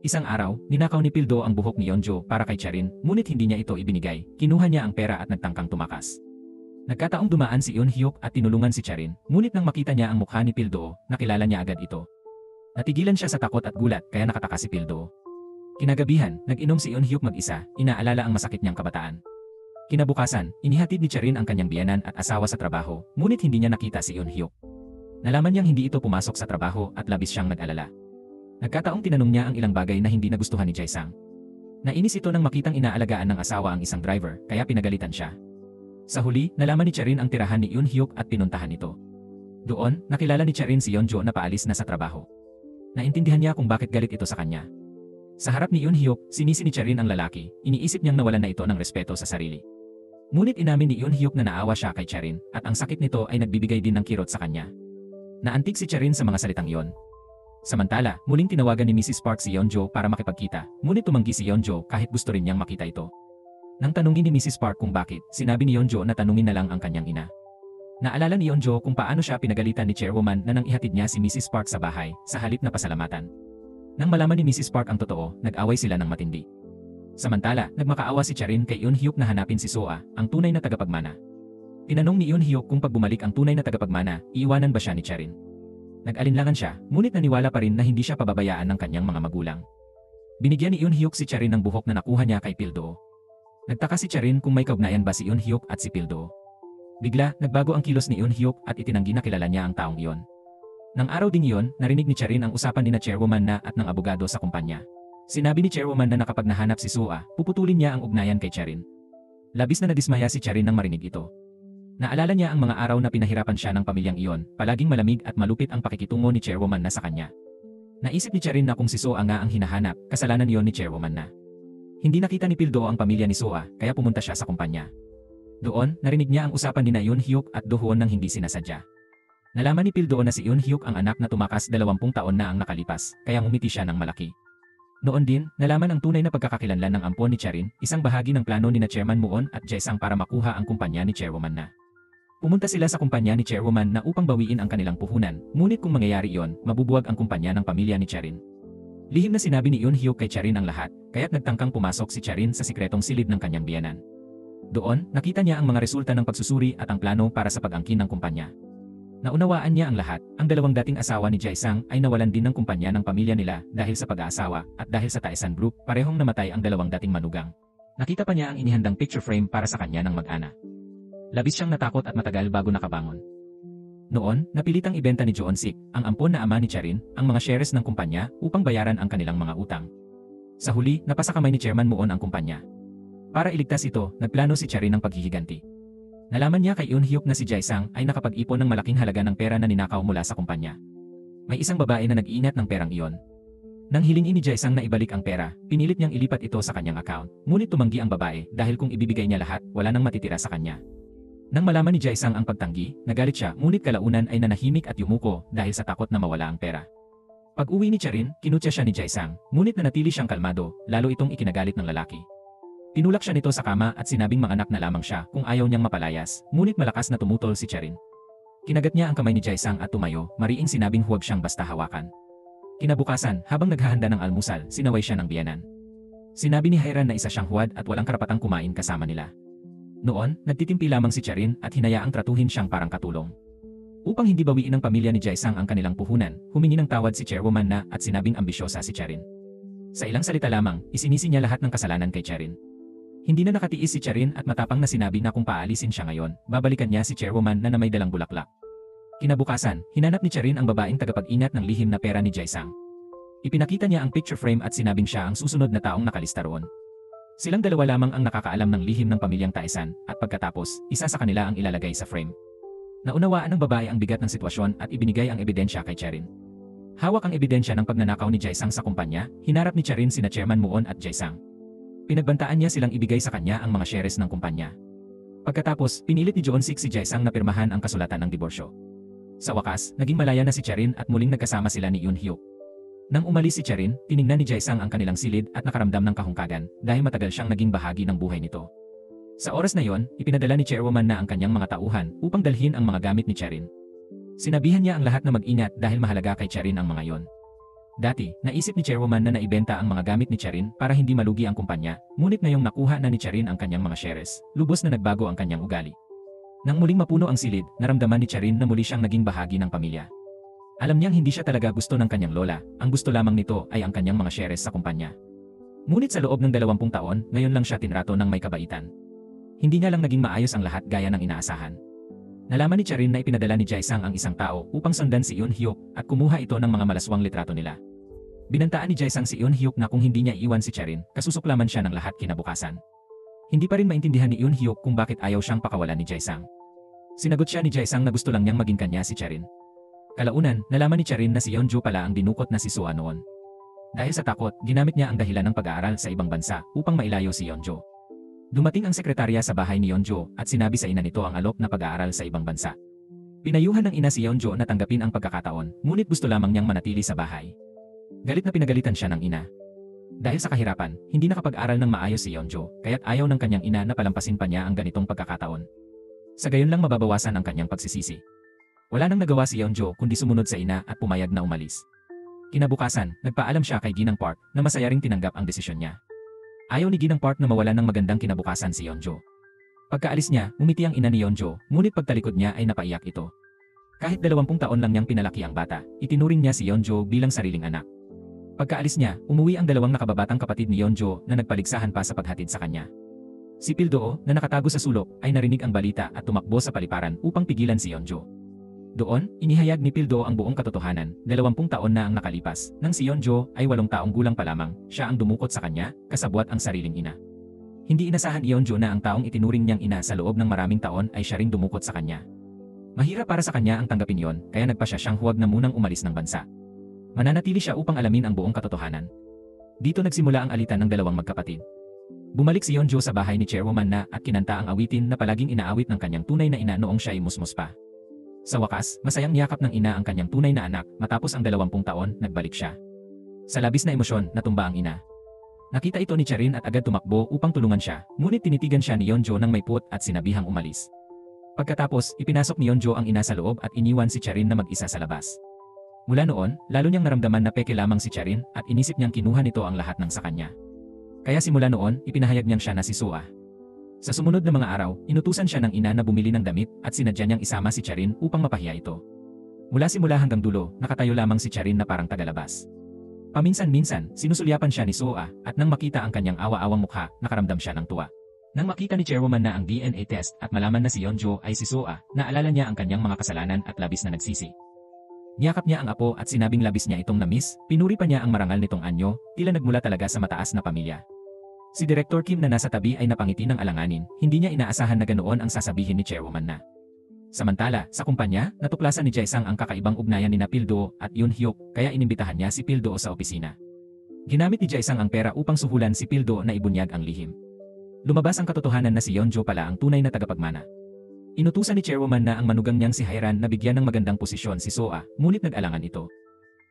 Isang araw, ninakaw ni Pildo ang buhok ni Yeonjo para kay Charin, ngunit hindi niya ito ibinigay. Kinuha niya ang pera at nagtangkang tumakas. Nagkataong dumaan si Eun-hyuk at tinulungan si Charin, ngunit nang makita niya ang mukha ni Pildo, nakilala niya agad ito. Natigilan siya sa takot at gulat kaya nakataka si Pildo. Kinagabihan, nag-inom si Eun-hyuk mag-isa, inaalala ang masakit niyang kabataan. Kinabukasan, inihatid ni Charin ang kanyang biyenan at asawa sa trabaho, ngunit hindi niya nakita si Eun-hyuk. Nalaman niyang hindi ito pumasok sa trabaho at labis siyang nag-alala. Nagkataong tinanong niya ang ilang bagay na hindi nagustuhan ni Jae-sang. Nainis ito nang makitang inaalagaan ng asawa ang isang driver, kaya pinagalitan siya. Sa huli, nalaman ni Charin ang tirahan ni Eun-hyuk at pinuntahan ito. Doon, nakilala ni Charin si Yeonjo na paalis na sa trabaho. Naintindihan niya kung bakit galit ito sa kanya. Sa harap ni Eun-hyuk, sinisi ni Charin ang lalaki, iniisip niyang nawalan na ito ng respeto sa sarili. Ngunit inamin ni Eun-hyuk na naawa siya kay Charin at ang sakit nito ay nagbibigay din ng kirot sa kanya. Naantig si Charin sa mga salitang iyon. Samantala, muling tinawagan ni Mrs. Park si Yeonjo para makipagkita, ngunit tumanggi si Yeonjo kahit gusto rin niyang makita ito. Nang tanungin ni Mrs. Park kung bakit, sinabi ni Yeonjo na tanungin na lang ang kanyang ina. Naalala ni Yeonjo kung paano siya pinagalitan ni Chairwoman na nang ihatid niya si Mrs. Park sa bahay, sa halip na pasalamatan. Nang malaman ni Mrs. Park ang totoo, nag-away sila ng matindi. Samantala, nagmakaawa si Charin kay Eun-hyuk na hanapin si Soa, ang tunay na tagapagmana. Tinanong ni Eun-hyuk kung pag bumalik ang tunay na tagapagmana, iiwanan ba siya ni Charin. Nag-alinlangan siya, ngunit naniwala pa rin na hindi siya pababayaan ng kanyang mga magulang. Binigyan ni Eun-hyuk si Charin ng buhok na nakuha niya kay Pildo. Nagtaka si Charin kung may kaugnayan ba si Eun-hyuk at si Pildo. Bigla, nagbago ang kilos ni Eun-hyuk at itinanggi na kilala niya ang taong iyon. Nang araw ding iyon, narinig ni Charin ang usapan ni na Chairwoman na at ng abogado sa kumpanya. Sinabi ni Chairwoman na kapag nahanap si Soa, puputulin niya ang ugnayan kay Charin. Labis na nadismaya si Charin nang marinig ito. Naalala niya ang mga araw na pinahirapan siya ng pamilyang iyon, palaging malamig at malupit ang pakikitungo ni Chairwoman na sa kanya. Naisip ni Charin na kung si Soa nga ang hinahanap, kasalanan iyon ni Chairwoman na. Hindi nakita ni Pildo ang pamilya ni Soa, kaya pumunta siya sa kumpanya. Doon, narinig niya ang usapan ni na Eun-hyuk at Do-hoon nang hindi sinasadya. Nalaman ni Pildo na si Eun-hyuk ang anak na tumakas 20 taon na ang nakalipas, kaya ngumiti siya ng malaki. Noon din, nalaman ang tunay na pagkakakilanlan ng ampon ni Charin, isang bahagi ng plano ni na Chairman Moon at Jae-sang para makuha ang kumpanya ni Chairwoman na. Pumunta sila sa kumpanya ni Chairwoman na upang bawiin ang kanilang puhunan, ngunit kung mangyayari iyon, mabubuwag ang kumpanya ng pamilya ni Charin. Lihim na sinabi ni Eun-hyuk kay Charin ang lahat, kaya't nagtangkang pumasok si Charin sa sikretong silid ng kanyang biyenan. Doon, nakita niya ang mga resulta ng pagsusuri at ang plano para sa pag-angkin ng kumpanya. Naunawaan niya ang lahat, ang dalawang dating asawa ni Jae-sang ay nawalan din ng kumpanya ng pamilya nila dahil sa pag-aasawa at dahil sa Taesan Group, parehong namatay ang dalawang dating manugang. Nakita pa niya ang inihandang picture frame para sa kanya ng mag-ana. Labis siyang natakot at matagal bago nakabangon. Noon, napilitang ibenta ni Jeon-sik, ang ampon na ama ni Charin, ang mga shares ng kumpanya upang bayaran ang kanilang mga utang. Sa huli, napasakamay ni Chairman Moon ang kumpanya. Para iligtas ito, nagplano si Charin ng paghihiganti. Nalaman niya kay Eun-hyuk na si Jae-sang ay nakapag-ipon ng malaking halaga ng pera na ninakaw mula sa kumpanya. May isang babae na nag-iingat ng perang iyon. Nang hilingin ni Jae-sang na ibalik ang pera, pinilit niyang ilipat ito sa kanyang account, ngunit tumanggi ang babae dahil kung ibibigay niya lahat, wala nang matitira sa kanya. Nang malaman ni Jae-sang ang pagtanggi, nagalit siya ngunit kalaunan ay nanahimik at yumuko dahil sa takot na mawala ang pera. Pag-uwi ni Charin, kinutya siya ni Jae-sang, ngunit nanatili siyang kalmado, lalo itong ikinagalit ng lalaki. Tinulak siya nito sa kama at sinabing manganak na lamang siya kung ayaw niyang mapalayas, ngunit malakas na tumutol si Charin. Kinagat niya ang kamay ni Jae-sang at tumayo, mariing sinabing huwag siyang basta hawakan. Kinabukasan, habang naghahanda ng almusal, sinaway siya ng biyenan. Sinabi ni Hairan na isa siyang huwad at walang karapatang kumain kasama nila. Noon, nagtitimpi lamang si Charin at hinayaang tratuhin siyang parang katulong. Upang hindi bawiin ng pamilya ni Jae-sang ang kanilang puhunan, humingi ng tawad si Chairwoman Na at sinabing ambisyosa si Charin. Sa ilang salita lamang, isinisi niya lahat ng kasalanan kay Charin. Hindi na nakatiis si Charin at matapang na sinabi na kung paalisin siya ngayon, babalikan niya si Chairwoman Na may dalang bulaklak. Kinabukasan, hinanap ni Charin ang babaeng tagapag-ingat ng lihim na pera ni Jae-sang. Ipinakita niya ang picture frame at sinabing siya ang susunod na taong nakalista roon. Silang dalawa lamang ang nakakaalam ng lihim ng pamilyang Taesan at pagkatapos, isa sa kanila ang ilalagay sa frame. Naunawaan ng babae ang bigat ng sitwasyon at ibinigay ang ebidensya kay Charin. Hawak ang ebidensya ng pagnanakaw ni Jae-sang sa kumpanya, hinarap ni Charin sina Chairman Moon at Jae-sang. Pinagbantaan niya silang ibigay sa kanya ang mga shares ng kumpanya. Pagkatapos, pinilit ni Joon-sik si Jae-sang na pirmahan ang kasulatan ng diborsyo. Sa wakas, naging malaya na si Charin at muling nagkasama sila ni Eun-hyuk. Nang umalis si Charin, tiningnan ni Jae-sang ang kanilang silid at nakaramdam ng kahungkagan dahil matagal siyang naging bahagi ng buhay nito. Sa oras na yon, ipinadala ni Chairwoman Na ang kanyang mga tauhan upang dalhin ang mga gamit ni Charin. Sinabihan niya ang lahat na mag-ingat dahil mahalaga kay Charin ang mga yon. Dati, naisip ni Chairwoman Na naibenta ang mga gamit ni Charin para hindi malugi ang kumpanya, ngunit ngayong nakuha na ni Charin ang kanyang mga shares, lubos na nagbago ang kanyang ugali. Nang muling mapuno ang silid, naramdaman ni Charin na muli siyang naging bahagi ng pamilya. Alam niyang hindi siya talaga gusto ng kanyang lola, ang gusto lamang nito ay ang kanyang mga shares sa kumpanya. Ngunit sa loob ng 20 taon, ngayon lang siya tinrato ng may kabaitan. Hindi niya lang naging maayos ang lahat gaya ng inaasahan. Nalaman ni Charin na ipinadala ni Jae-sang ang isang tao upang sundan si Eun-hyuk at kumuha ito ng mga malaswang litrato nila. Binantaan ni Jae-sang si Eun-hyuk na kung hindi niya iwan si Charin, kasusuklaman siya ng lahat kinabukasan. Hindi pa rin maintindihan ni Eun-hyuk kung bakit ayaw siyang pakawalan ni Jae-sang. Sinagot siya ni Jae-sang na gusto lang niyang maging kanya si Charin. Kalaunan, nalaman ni Charin na si Yeonjo pala ang dinukot na si Soa noon. Dahil sa takot, ginamit niya ang dahilan ng pag-aaral sa ibang bansa upang mailayo si Yeonjo. Dumating ang sekretarya sa bahay ni Yeonjo at sinabi sa ina nito ang alok na pag-aaral sa ibang bansa. Pinayuhan ng ina si Yeonjo na tanggapin ang pagkakataon, ngunit gusto lamang niyang manatili sa bahay. Galit na pinagalitan siya ng ina. Dahil sa kahirapan, hindi nakapag-aral ng maayos si Yeonjo, kaya't ayaw ng kanyang ina na palampasin pa niya ang ganitong pagkakataon. Sa gayon lang mababawasan ang kanyang pagsisisi. Wala nang nagawa si Yeonjo kundi sumunod sa ina at pumayag na umalis. Kinabukasan, nagpaalam siya kay Ginang Park na masaya ring tinanggap ang desisyon niya. Ayaw ni Ginang Park na mawalan ng magandang kinabukasan si Yeonjo. Pagkaalis niya, umiti ang ina ni Yeonjo, ngunit pagtalikod niya ay napaiyak ito. Kahit 20 taon lang niyang pinalaki ang bata, itinuring niya si Yeonjo bilang sariling anak. Pagkaalis niya, umuwi ang dalawang nakababatang kapatid ni Yeonjo na nagpaligsahan pa sa paghatid sa kanya. Si Pildoo, na nakatago sa sulok, ay narinig ang balita at tumakbo sa paliparan upang pigilan si Yeonjo. Doon, inihayag ni Pildoo ang buong katotohanan, 20 taon na ang nakalipas, nang si Yeonjo ay 8 taong gulang pa lamang, siya ang dumukot sa kanya, kasabwat ang sariling ina. Hindi inasahan ni Yeonjo na ang taong itinuring niyang ina sa loob ng maraming taon ay siya ring dumukot sa kanya. Mahirap para sa kanya ang tanggapin yon, kaya nagpasya siyang huwag na munang umalis ng bansa. Mananatili siya upang alamin ang buong katotohanan. Dito nagsimula ang alitan ng dalawang magkapatid. Bumalik si Yeonjo sa bahay ni Chairwoman Na at kinanta ang awitin na palaging inaawit ng kanyang tunay na ina noong siya ay musmos pa. Sa wakas, masayang niyakap ng ina ang kanyang tunay na anak, matapos ang 20 taon, nagbalik siya. Sa labis na emosyon, natumba ang ina. Nakita ito ni Charin at agad tumakbo upang tulungan siya, ngunit tinitigan siya ni Yeonjo ng may puot at sinabihang umalis. Pagkatapos, ipinasok ni Yeonjo ang ina sa loob at iniwan si Charin na mag-isa sa labas. Mula noon, lalo niyang naramdaman na peke lamang si Charin at inisip niyang kinuha nito ang lahat ng sa kanya. Kaya simula noon, ipinahayag niyang siya na si Soa. Sa sumunod na mga araw, inutusan siya ng ina na bumili ng damit at sinadya niyang isama si Charin upang mapahiya ito. Mula simula hanggang dulo, nakatayo lamang si Charin na parang tagalabas. Paminsan-minsan, sinusulyapan siya ni Soa at nang makita ang kanyang awa-awang mukha, nakaramdam siya ng tuwa. Nang makita ni Chairwoman Na ang DNA test at malaman na si Yeonjo ay si Soa, naalala niya ang kanyang mga kasalanan at labis na nagsisi. Niyakap niya ang apo at sinabing labis niya itong namiss, pinuri pa niya ang marangal nitong anyo, tila nagmula talaga sa mataas na pamilya. Si Director Kim na nasa tabi ay napangiti ng alanganin, hindi niya inaasahan na ganoon ang sasabihin ni Chairwoman na. Samantala, sa kumpanya, natuklasan ni Jae-sang ang kakaibang ugnayan ni Pildo at Yoon Hyuk, kaya inimbitahan niya si Pildo sa opisina. Ginamit ni Jae-sang ang pera upang suhulan si Pildo na ibunyag ang lihim. Lumabas ang katotohanan na si Yeonjo pala ang tunay na tagapagmana. Inutusan ni Chairwoman na ang manugang niyang si Hairan na bigyan ng magandang posisyon si Soa, ngunit nag-alangan ito.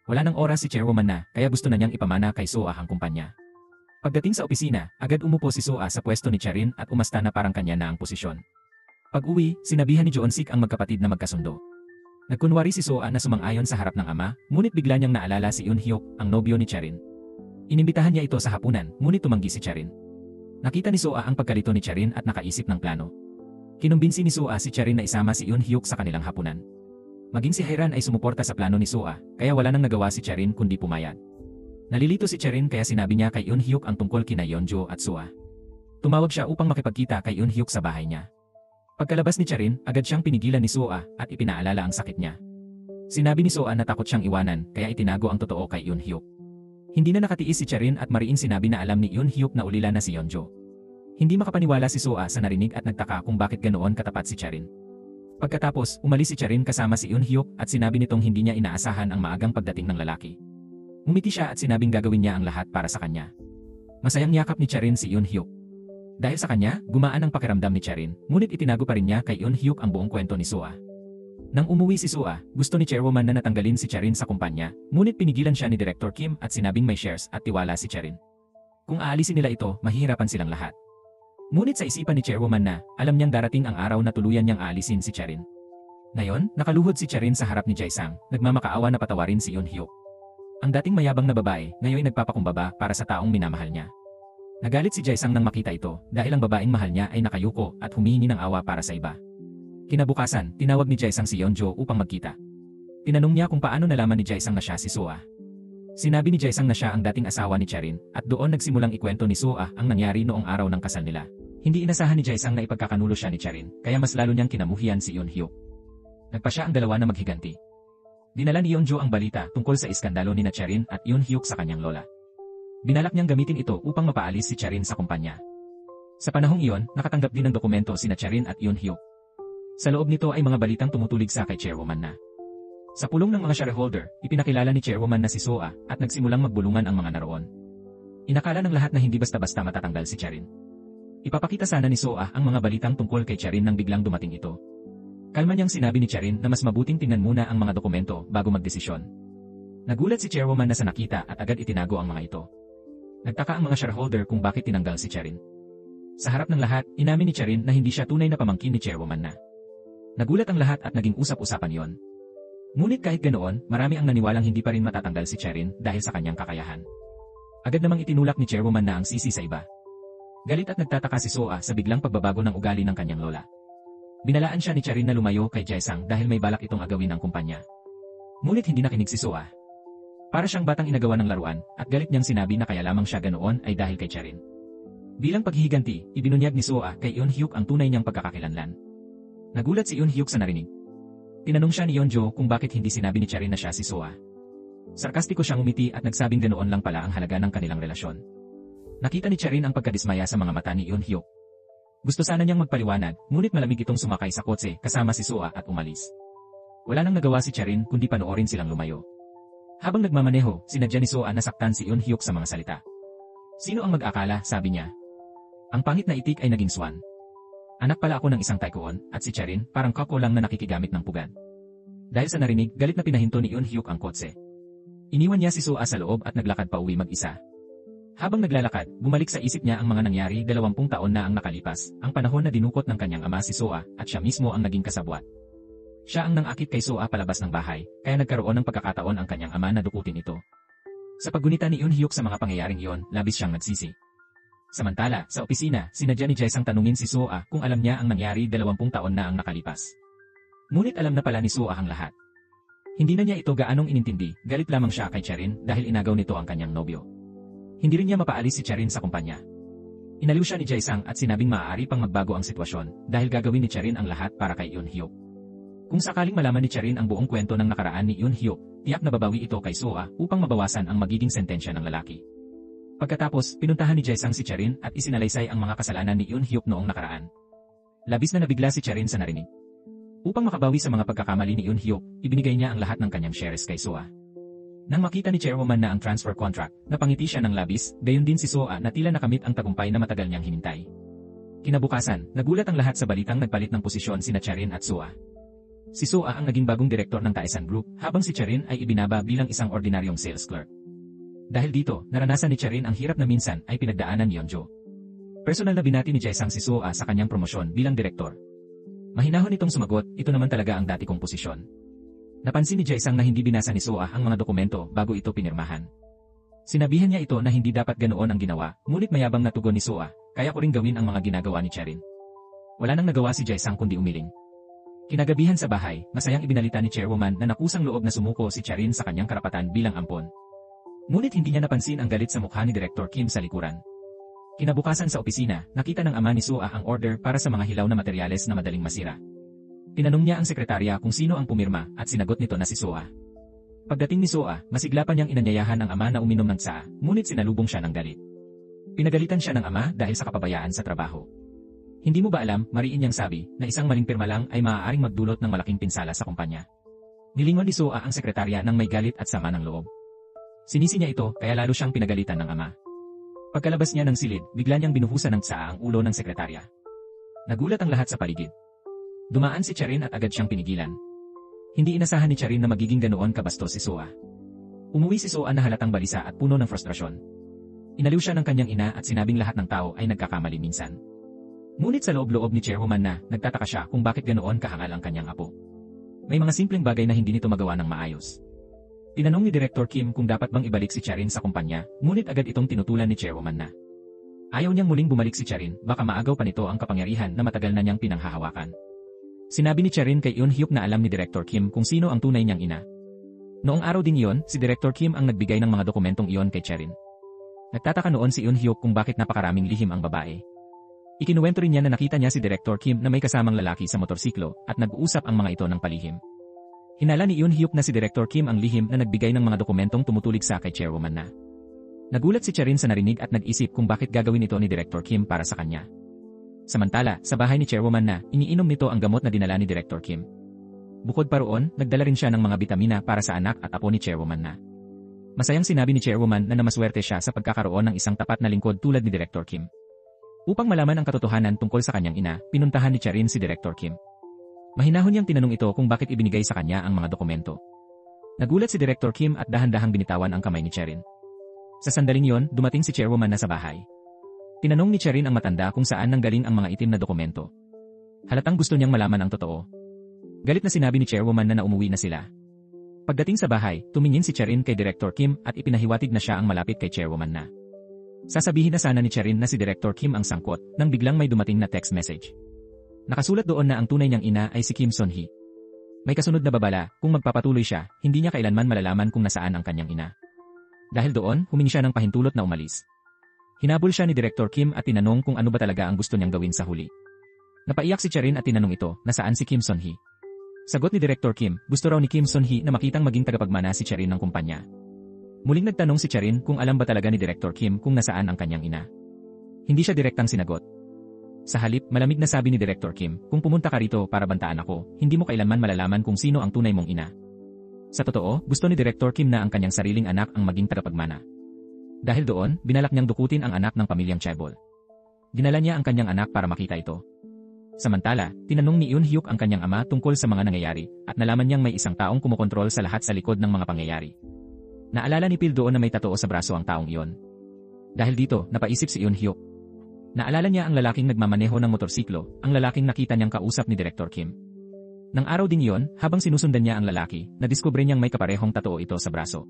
Wala nang oras si Chairwoman na, kaya gusto na niyang ipamana kay Soa ang kumpanya. Pagdating sa opisina, agad umupo si Soa sa pwesto ni Charin at umasta na parang kanya na ang posisyon. Pag-uwi, sinabihan ni Joon-sik ang magkapatid na magkasundo. Nagkunwari si Soa na sumang-ayon sa harap ng ama, ngunit bigla niyang naalala si Yoon Hyuk, ang nobyo ni Charin. Inimbitahan niya ito sa hapunan, ngunit tumanggi si Charin. Nakita ni Soa ang pagkalito ni Charin at nakaisip ng plano. Kinumbinsi ni Soa si Charin na isama si Yoon Hyuk sa kanilang hapunan. Maging si Hairan ay sumuporta sa plano ni Soa, kaya wala nang nagawa si Charin kundi pumayag. Nalilito si Charin kaya sinabi niya kay Yoon Hyuk ang tungkol kina Yeonjo at Soa. Tumawag siya upang makipagkita kay Yoon Hyuk sa bahay niya. Pagkalabas ni Charin, agad siyang pinigilan ni Soa at ipinaalala ang sakit niya. Sinabi ni Soa na takot siyang iwanan kaya itinago ang totoo kay Yoon Hyuk. Hindi na nakatiis si Charin at mariing sinabi na alam ni Yoon Hyuk na ulila na si Yeonjo. Hindi makapaniwala si Soa sa narinig at nagtaka kung bakit ganoon katapat si Charin. Pagkatapos, umalis si Charin kasama si Yoon Hyuk at sinabi nitong hindi niya inaasahan ang maagang pagdating ng lalaki. Ngumiti siya at sinabing gagawin niya ang lahat para sa kanya. Masayang yakap ni Charin si Yoon Hyuk. Dahil sa kanya, gumaan ang pakiramdam ni Charin, ngunit itinago pa rin niya kay Yoon Hyuk ang buong kwento ni Soa. Nang umuwi si Soa, gusto ni Chairwoman na natanggalin si Charin sa kumpanya, ngunit pinigilan siya ni Director Kim at sinabing may shares at tiwala si Charin. Kung aalisin nila ito, mahihirapan silang lahat. Ngunit sa isipan ni Chairwoman na, alam niyang darating ang araw na tuluyan niyang aalisin si Charin. Ngayon, nakaluhod si Charin sa harap ni Jae-sang, nagmamakaawa na patawarin si Yoon Hyuk. Ang dating mayabang na babae, ngayon nagpapakumbaba para sa taong minamahal niya. Nagalit si Jae-sang nang makita ito dahil ang babaeng mahal niya ay nakayuko at humihingi ng awa para sa iba. Kinabukasan, tinawag ni Jae-sang si Yeonjo upang magkita. Tinanong niya kung paano nalaman ni Jae-sang na siya si Soa. Sinabi ni Jae-sang na siya ang dating asawa ni Charin at doon nagsimulang ikwento ni Soa ang nangyari noong araw ng kasal nila. Hindi inasahan ni Jae-sang na ipagkakanulo siya ni Charin kaya mas lalo niyang kinamuhian si Yoon Hyuk. Nagpa siya ang dalawa na maghiganti. Dinala ni Yeonjo ang balita tungkol sa iskandalo ni Charin at Yoon Hyuk sa kanyang lola. Binalak niyang gamitin ito upang mapaalis si Charin sa kumpanya. Sa panahong iyon, nakatanggap din ng dokumento sina Charin at Yoon Hyuk. Sa loob nito ay mga balitang tumutulig sa kay Chairwoman na. Sa pulong ng mga shareholder, ipinakilala ni Chairwoman na si Soa at nagsimulang magbulungan ang mga naroon. Inakala ng lahat na hindi basta-basta matatanggal si Charin. Ipapakita sana ni Soa ang mga balitang tungkol kay Charin nang biglang dumating ito. Kalma niyang sinabi ni Charin na mas mabuting tingnan muna ang mga dokumento bago magdesisyon. Nagulat si Chairwoman na sa nakita at agad itinago ang mga ito. Nagtaka ang mga shareholder kung bakit tinanggal si Charin. Sa harap ng lahat, inamin ni Charin na hindi siya tunay na pamangkin ni Chairwoman na. Nagulat ang lahat at naging usap-usapan yon. Ngunit kahit ganoon, marami ang naniwalang hindi pa rin matatanggal si Charin dahil sa kanyang kakayahan. Agad namang itinulak ni Chairwoman na ang sisi sa iba. Galit at nagtataka si Soa sa biglang pagbabago ng ugali ng kanyang lola. Binalaan siya ni Charin na lumayo kay Jae-sang dahil may balak itong agawin ng kumpanya. Ngunit hindi nakinig si Soa. Para siyang batang inagawa ng laruan, at galit niyang sinabi na kaya lamang siya ganoon ay dahil kay Charin. Bilang paghihiganti, ibinunyag ni Soa kay Yoon Hyuk ang tunay niyang pagkakakilanlan. Nagulat si Yoon Hyuk sa narinig. Tinanong siya ni Yeonjo kung bakit hindi sinabi ni Charin na siya si Soa. Sarkastiko siyang umiti at nagsabing ganoon lang pala ang halaga ng kanilang relasyon. Nakita ni Charin ang pagkadismaya sa mga mata ni Yoon Hyuk. Gusto sana niyang magpaliwanag, ngunit malamig itong sumakay sa kotse kasama si Soa at umalis. Wala nang nagawa si Charin kundi panoorin silang lumayo. Habang nagmamaneho, sinadya ni Soa na saktan si Yoon Hyuk sa mga salita. Sino ang mag-akala, sabi niya. Ang pangit na itik ay naging swan. Anak pala ako ng isang taikoon, at si Charin parang kako lang na nakikigamit ng pugad. Dahil sa narinig, galit na pinahinto ni Yoon Hyuk ang kotse. Iniwan niya si Soa sa loob at naglakad pa uwi mag-isa. Habang naglalakad, bumalik sa isip niya ang mga nangyari 20 taon na ang nakalipas, ang panahon na dinukot ng kanyang ama si Soa, at siya mismo ang naging kasabwat. Siya ang nangakit kay Soa palabas ng bahay, kaya nagkaroon ng pagkakataon ang kanyang ama na dukutin ito. Sa paggunita ni Yoon Hyuk sa mga pangyayaring iyon, labis siyang nagsisi. Samantala, sa opisina, sinadya ni Jae-sang tanungin si Soa kung alam niya ang nangyari 20 taon na ang nakalipas. Ngunit alam na pala ni Soa ang lahat. Hindi na niya ito gaanong inintindi, galit lamang siya kay Charin dahil inagaw nito ang kanyang nobyo. Hindi rin niya mapaalis si Charin sa kumpanya. Inaliw siya ni Jae-sang at sinabing maaari pang magbago ang sitwasyon dahil gagawin ni Charin ang lahat para kay Yoon Hyuk. Kung sakaling malaman ni Charin ang buong kwento ng nakaraan ni Yoon Hyuk, tiyak na babawi ito kay Soa upang mabawasan ang magiging sentensya ng lalaki. Pagkatapos, pinuntahan ni Jae-sang si Charin at isinalaysay ang mga kasalanan ni Eun-hyuk noong nakaraan. Labis na nabigla si Charin sa narinig. Upang makabawi sa mga pagkakamali ni Eun-hyuk, ibinigay niya ang lahat ng kanyang shares kay Soa. Nang makita ni Chairwoman na ang transfer contract, napangiti siya ng labis, gayon din si Soa na tila nakamit ang tagumpay na matagal niyang hinintay. Kinabukasan, nagulat ang lahat sa balitang nagpalit ng posisyon sina Charin at Soa. Si Soa ang naging bagong direktor ng Taesan Group, habang si Charin ay ibinaba bilang isang ordinaryong sales clerk. Dahil dito, naranasan ni Charin ang hirap na minsan ay pinagdaanan ni Yeonjo. Personal na binati ni Jae-sang si Soa sa kanyang promosyon bilang direktor. Mahinahon itong sumagot, ito naman talaga ang dati kong posisyon. Napansin ni Jae-sang na hindi binasa ni Soa ang mga dokumento bago ito pinirmahan. Sinabihan niya ito na hindi dapat ganoon ang ginawa, ngunit mayabang na tugon ni Soa, kaya ko ring gawin ang mga ginagawa ni Charin. Wala nang nagawa si Jae-sang kundi umiling. Kinagabihan sa bahay, masayang ibinalita ni Chairwoman na nakusang loob na sumuko si Charin sa kanyang karapatan bilang ampon. Ngunit hindi niya napansin ang galit sa mukha ni Director Kim sa likuran. Kinabukasan sa opisina, nakita ng ama ni Soa ang order para sa mga hilaw na materyales na madaling masira. Tinanong niya ang sekretarya kung sino ang pumirma at sinagot nito na si Soa. Pagdating ni Soa, masigla pa niyang inanyayahan ang ama na uminom ng tsaa, ngunit sinalubong siya ng galit. Pinagalitan siya ng ama dahil sa kapabayaan sa trabaho. Hindi mo ba alam, mariin niyang sabi, na isang maling pirma lang ay maaaring magdulot ng malaking pinsala sa kumpanya. Nilingon ni Soa ang sekretarya ng may galit at sama ng loob. Sinisi niya ito kaya lalo siyang pinagalitan ng ama. Pagkalabas niya ng silid, bigla niyang binuhusan ng tsaa ang ulo ng sekretarya. Nagulat ang lahat sa paligid. Dumaan si Charin at agad siyang pinigilan. Hindi inasahan ni Charin na magiging ganoon kabastos si Soa. Umuwi si Soa na halatang balisa at puno ng frustrasyon. Inaliw siya ng kanyang ina at sinabing lahat ng tao ay nagkakamali minsan. Ngunit sa loob-loob ni Chairwoman na, nagtataka siya kung bakit ganoon kahangal ang kanyang apo. May mga simpleng bagay na hindi nito magawa ng maayos. Tinanong ni Director Kim kung dapat bang ibalik si Charin sa kumpanya, ngunit agad itong tinutulan ni Chairwoman na. Ayaw niyang muling bumalik si Charin, baka maagaw pa nito ang kapangyarihan na matagal na niyang pinanghahawakan. Sinabi ni Charin kay Eun-hyuk na alam ni Director Kim kung sino ang tunay niyang ina. Noong araw din iyon, si Director Kim ang nagbigay ng mga dokumentong iyon kay Charin. Nagtataka noon si Eun-hyuk kung bakit napakaraming lihim ang babae. Ikinuwento rin niya na nakita niya si Director Kim na may kasamang lalaki sa motorsiklo at nag-uusap ang mga ito ng palihim. Hinala ni Eun-hyuk na si Director Kim ang lihim na nagbigay ng mga dokumentong tumutulig sa kay Chairwoman na. Nagulat si Charin sa narinig at nag-isip kung bakit gagawin ito ni Director Kim para sa kanya. Samantala, sa bahay ni Chairwoman na, iniinom nito ang gamot na dinala ni Director Kim. Bukod pa roon, nagdala rin siya ng mga bitamina para sa anak at apo ni Chairwoman na. Masayang sinabi ni Chairwoman na namaswerte siya sa pagkakaroon ng isang tapat na lingkod tulad ni Director Kim. Upang malaman ang katotohanan tungkol sa kanyang ina, pinuntahan ni Charin si Director Kim. Mahinahon niyang tinanong ito kung bakit ibinigay sa kanya ang mga dokumento. Nagulat si Director Kim at dahan-dahang binitawan ang kamay ni Charin. Sa sandaling yon, dumating si Chairwoman na sa bahay. Tinanong ni Charin ang matanda kung saan nanggaling ang mga itim na dokumento. Halatang gusto niyang malaman ang totoo. Galit na sinabi ni Chairwoman na umuwi na sila. Pagdating sa bahay, tumingin si Charin kay Director Kim at ipinahiwatig na siya ang malapit kay Chairwoman na. Sasabihin na sana ni Charin na si Director Kim ang sangkot nang biglang may dumating na text message. Nakasulat doon na ang tunay niyang ina ay si Kim Son-hee. May kasunod na babala, kung magpapatuloy siya, hindi niya kailanman malalaman kung nasaan ang kanyang ina. Dahil doon, humingi siya ng pahintulot na umalis. Hinabol siya ni Director Kim at tinanong kung ano ba talaga ang gusto niyang gawin sa huli. Napaiyak si Charin at tinanong ito, nasaan si Kim Son-hee? Sagot ni Director Kim, gusto raw ni Kim Son-hee na makitang maging tagapagmana si Charin ng kumpanya. Muling nagtanong si Charin kung alam ba talaga ni Director Kim kung nasaan ang kanyang ina. Hindi siya direktang sinagot. Sa halip, malamig na sabi ni Director Kim, kung pumunta ka rito para bantaan ako, hindi mo kailanman malalaman kung sino ang tunay mong ina. Sa totoo, gusto ni Director Kim na ang kanyang sariling anak ang maging tagapagmana. Dahil doon, binalak niyang dukutin ang anak ng pamilyang Chaebol. Dinala niya ang kanyang anak para makita ito. Samantala, tinanong ni Eun-hyuk ang kanyang ama tungkol sa mga nangyayari at nalaman niyang may isang taong kumokontrol sa lahat sa likod ng mga pangyayari. Naalala ni Pil doon na may tattoo sa braso ang taong iyon. Dahil dito, napaisip si Eun-hyuk. Naalala niya ang lalaking nagmamaneho ng motorsiklo, ang lalaking nakita niyang kausap ni Director Kim. Nang araw din iyon, habang sinusundan niya ang lalaki, nadiskubre niyang may kaparehong tattoo ito sa braso.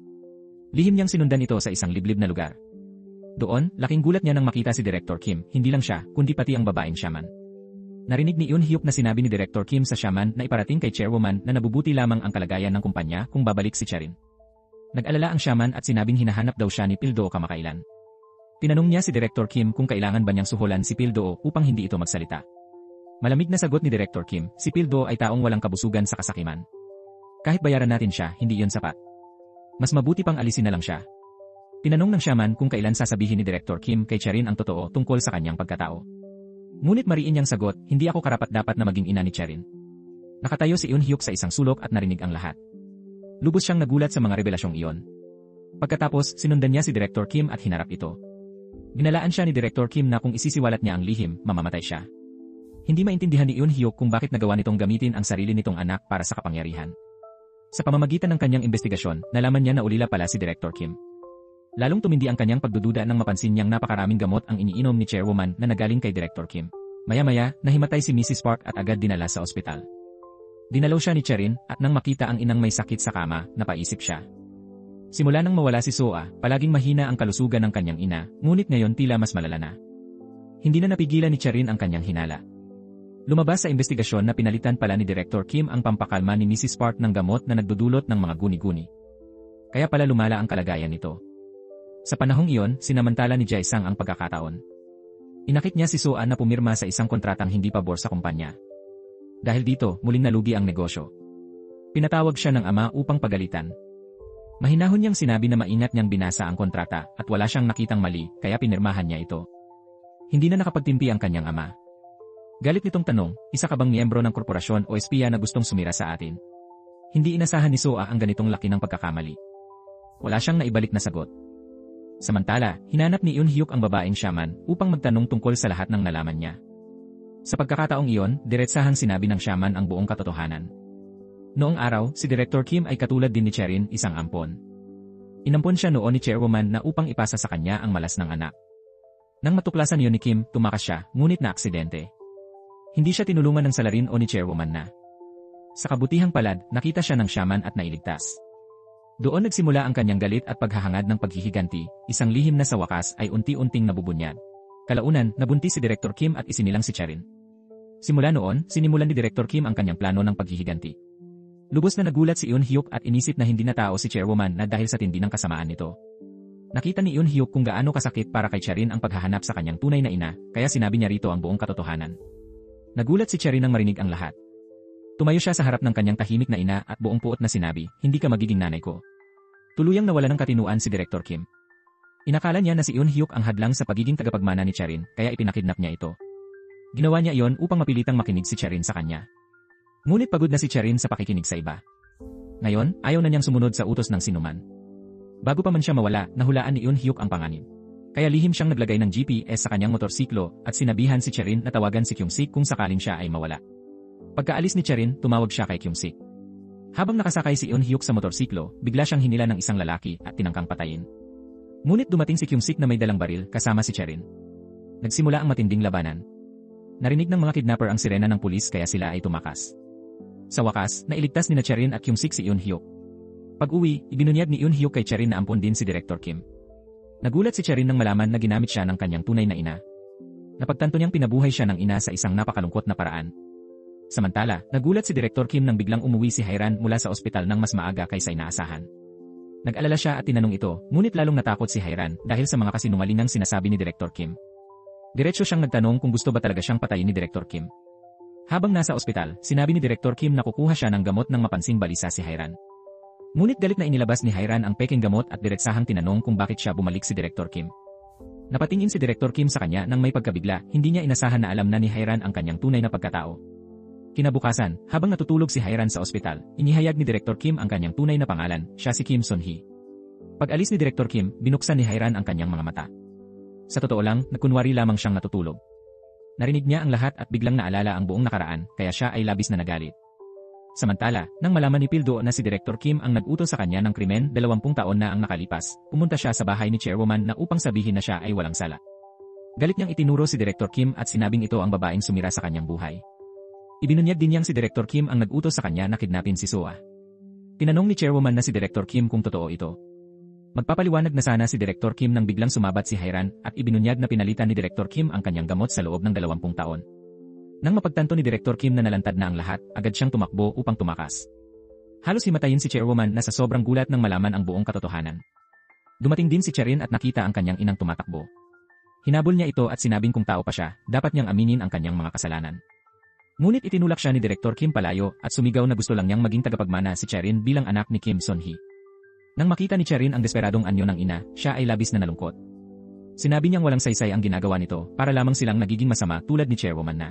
Lihim niyang sinundan ito sa isang liblib na lugar. Doon, laking gulat niya nang makita si Director Kim, hindi lang siya, kundi pati ang babaeng shaman. Narinig ni Eun-hyuk na sinabi ni Director Kim sa shaman na iparating kay Chairwoman na nabubuti lamang ang kalagayan ng kumpanya kung babalik si Charin. Nag-alala ang shaman at sinabing hinahanap daw siya ni Pildo kamakailan. Tinanong niya si Director Kim kung kailangan ba niyang suhulan si Pildo upang hindi ito magsalita. Malamig na sagot ni Director Kim, si Pildo ay taong walang kabusugan sa kasakiman. Kahit bayaran natin siya, hindi iyon sapat. Mas mabuti pang alisin na lang siya. Tinanong ng shaman kung kailan sasabihin ni Director Kim kay Cherin ang totoo tungkol sa kanyang pagkatao. Ngunit mariin niyang sagot, hindi ako karapat-dapat na maging ina ni Cherin. Nakatayo si Eun Hyuk sa isang sulok at narinig ang lahat. Lubos siyang nagulat sa mga revelasyong iyon. Pagkatapos, sinundan niya si Director Kim at hinarap ito. Binalaan siya ni Director Kim na kung isisiwalat niya ang lihim, mamamatay siya. Hindi maintindihan ni Eun Hyuk kung bakit nagawa nitong gamitin ang sarili nitong anak para sa kapangyarihan. Sa pamamagitan ng kanyang investigasyon, nalaman niya na ulila pala si Director Kim. Lalong tumindi ang kanyang pagdududa nang mapansin niyang napakaraming gamot ang iniinom ni Chairwoman na nagaling kay Director Kim. Maya-maya, nahimatay si Mrs. Park at agad dinala sa ospital. Dinalaw siya ni Cherin at nang makita ang inang may sakit sa kama, napaisip siya. Simula nang mawala si Soa, palaging mahina ang kalusugan ng kanyang ina, ngunit ngayon tila mas malala na. Hindi na napigilan ni Cherin ang kanyang hinala. Lumabas sa investigasyon na pinalitan pala ni Director Kim ang pampakalma ni Mrs. Park ng gamot na nagdudulot ng mga guni-guni. Kaya pala lumala ang kalagayan nito. Sa panahong iyon, sinamantala ni Jae-sang ang pagkakataon. Inakit niya si Soa na pumirma sa isang kontratang hindi pabor sa kumpanya. Dahil dito, muling nalugi ang negosyo. Pinatawag siya ng ama upang pagalitan. Mahinahon niyang sinabi na maingat niyang binasa ang kontrata at wala siyang nakitang mali, kaya pinirmahan niya ito. Hindi na nakapagtimpi ang kanyang ama. Galit nitong tanong, isa ka bang miyembro ng korporasyon o espiya na gustong sumira sa atin? Hindi inasahan ni Soa ang ganitong laki ng pagkakamali. Wala siyang naibalik na sagot. Samantala, hinanap ni Eun Hyuk ang babaeng shaman upang magtanong tungkol sa lahat ng nalaman niya. Sa pagkakataong iyon, diretsahang sinabi ng shaman ang buong katotohanan. Noong araw, si Director Kim ay katulad din ni Cherin, isang ampon. Inampon siya noon ni Chairwoman na upang ipasa sa kanya ang malas ng anak. Nang matuklasan yun ni Kim, tumakas siya, ngunit na-aksidente. Hindi siya tinulungan ng salarin o ni Chairwoman na. Sa kabutihang palad, nakita siya ng shaman at nailigtas. Doon nagsimula ang kanyang galit at paghahangad ng paghihiganti, isang lihim na sa wakas ay unti-unting nabubunyag. Kalaunan, nabuntis si Director Kim at isinilang si Cherin. Simula noon, sinimulan ni Director Kim ang kanyang plano ng paghihiganti. Lubos na nagulat si Eun Hyuk at inisip na hindi na tao si Chairwoman na dahil sa tindi ng kasamaan nito. Nakita ni Eun Hyuk kung gaano kasakit para kay Cherin ang paghahanap sa kanyang tunay na ina, kaya sinabi niya rito ang buong katotohanan. Nagulat si Cherin nang marinig ang lahat. Tumayo siya sa harap ng kanyang tahimik na ina at buong puot na sinabi, hindi ka magiging nanay ko. Tuluyang nawala ng katinuan si Director Kim. Inakala niya na si Eun Hyuk ang hadlang sa pagiging tagapagmana ni Cherin, kaya ipinakidnap niya ito. Ginawa niya iyon upang mapilitang makinig si Cherin sa kanya. Ngunit pagod na si Cherin sa pakikinig sa iba. Ngayon, ayaw na niyang sumunod sa utos ng sinuman. Bago pa man siya mawala, nahulaan ni Eun Hyuk ang panganib. Kaya lihim siyang naglagay ng GPS sa kanyang motorsiklo at sinabihan si Cherin na tawagan si Kyung-sik kung sakaling siya ay mawala. Pagkaalis ni Cherin, tumawag siya kay Kyung-sik. Habang nakasakay si Eun Hyuk sa motorsiklo, bigla siyang hinila ng isang lalaki at tinangkang patayin. Ngunit dumating si Kyung-sik na may dalang baril kasama si Cherin. Nagsimula ang matinding labanan. Narinig ng mga kidnapper ang sirena ng pulis kaya sila ay tumakas. Sa wakas, nailigtas ni Cherin at Kyung-sik si Eun Hyuk. Pag-uwi, ibinunyag ni Eun Hyuk kay Cherin na ampon din si Director Kim. Nagulat si Cherin nang malaman na ginamit siya ng kanyang tunay na ina. Napagtanto niyang pinabuhay siya ng ina sa isang napakalungkot na paraan. Samantala, nagulat si Director Kim nang biglang umuwi si Hairan mula sa ospital nang mas maaga kaysa inaasahan. Nag-alala siya at tinanong ito, ngunit lalong natakot si Hairan dahil sa mga kasinungalingang sinasabi ni Director Kim. Diretso siyang nagtanong kung gusto ba talaga siyang patayin ni Director Kim. Habang nasa ospital, sinabi ni Director Kim na kukuha siya ng gamot nang mapansing balisa si Hairan. Ngunit galit na inilabas ni Hairan ang peking gamot at diretsahang tinanong kung bakit siya bumalik si Director Kim. Napatingin si Director Kim sa kanya nang may pagkabigla, hindi niya inasahan na alam na ni Hairan ang kanyang tunay na pagkatao. Kinabukasan, habang natutulog si Hairan sa ospital, inihayag ni Director Kim ang kanyang tunay na pangalan, siya si Kim Son-hee. Pag-alis ni Director Kim, binuksan ni Hairan ang kanyang mga mata. Sa totoo lang, nagkunwari lamang siyang natutulog. Narinig niya ang lahat at biglang naalala ang buong nakaraan, kaya siya ay labis na nagalit. Samantala, nang malaman ni Pildo na si Director Kim ang nag-utos sa kanya ng krimen 20 taon na ang nakalipas, pumunta siya sa bahay ni Chairwoman na upang sabihin na siya ay walang sala. Galit niyang itinuro si Director Kim at sinabing ito ang babaeng sumira sa kanyang buhay. Ibinunyag din niyang si Director Kim ang nag-utos sa kanya na kidnapin si Soa. Tinanong ni Chairwoman na si Director Kim kung totoo ito. Magpapaliwanag na sana si Director Kim nang biglang sumabat si Hairan at ibinunyag na pinalitan ni Director Kim ang kanyang gamot sa loob ng 20 taon. Nang mapagtanto ni Director Kim na nalantad na ang lahat, agad siyang tumakbo upang tumakas. Halos himatayin si Chairwoman na sa sobrang gulat nang malaman ang buong katotohanan. Dumating din si Cherin at nakita ang kanyang inang tumatakbo. Hinabol niya ito at sinabing kung tao pa siya, dapat niyang aminin ang kanyang mga kasalanan. Ngunit itinulak siya ni Director Kim palayo at sumigaw na gusto lang niyang maging tagapagmana si Cherin bilang anak ni Kim Son-hee. Nang makita ni Cherin ang desperadong anyo ng ina, siya ay labis na nalungkot. Sinabi niyang walang saysay ang ginagawa nito para lamang silang nagiging masama tulad ni Chairwoman na.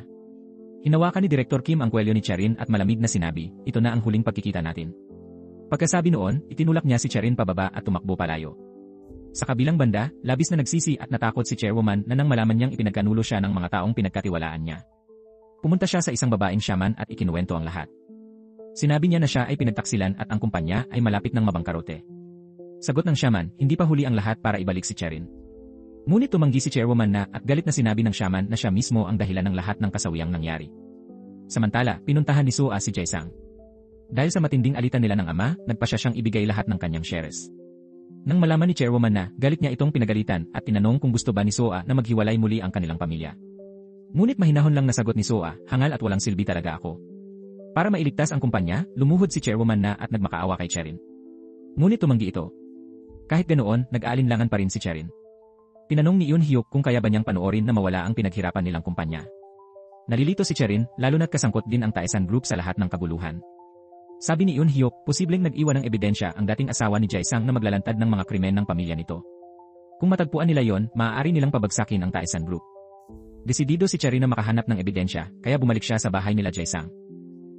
Hinawakan ni Director Kim ang kwelyo ni Cherin at malamig na sinabi, ito na ang huling pagkikita natin. Pagkasabi noon, itinulak niya si Cherin pababa at tumakbo palayo. Sa kabilang banda, labis na nagsisi at natakot si Chairwoman na nang malaman niyang ipinagkanulo siya ng mga taong pinagkatiwalaan niya. Pumunta siya sa isang babaeng shaman at ikinuwento ang lahat. Sinabi niya na siya ay pinagtaksilan at ang kumpanya ay malapit ng mabangkarote. Sagot ng shaman, hindi pa huli ang lahat para ibalik si Cherin. Ngunit tumanggi si Chairwoman na at galit na sinabi ng shaman na siya mismo ang dahilan ng lahat ng kasawiyang nangyari. Samantala, pinuntahan ni Soa si Jae-sang. Dahil sa matinding alitan nila ng ama, nagpasya siyang ibigay lahat ng kanyang shares. Nang malaman ni Chairwoman na, galit niya itong pinagalitan at tinanong kung gusto ba ni Soa na maghiwalay muli ang kanilang pamilya. Ngunit mahinahon lang nasagot ni Soa, hangal at walang silbi talaga ako. Para mailigtas ang kumpanya, lumuhod si Chairwoman na at nagmakaawa kay Cherin. Ngunit tumanggi ito. Kahit ganoon, nag-aalinlangan pa rin si Cherin. Tinanong ni Yoon Hyuk kung kaya ba niyang panoorin na mawala ang pinaghirapan nilang kumpanya. Nalilito si Cherin, lalo na't kasangkot din ang Taesan Group sa lahat ng kaguluhan. Sabi ni Yoon Hyuk, posibleng nag-iwan ng ebidensya ang dating asawa ni Jae-sang na maglalantad ng mga krimen ng pamilya nito. Kung matagpuan nila yon, maaari nilang pabagsakin ang Taesan Group. Desidido si Cherin na makahanap ng ebidensya, kaya bumalik siya sa bahay nila Jae-sang.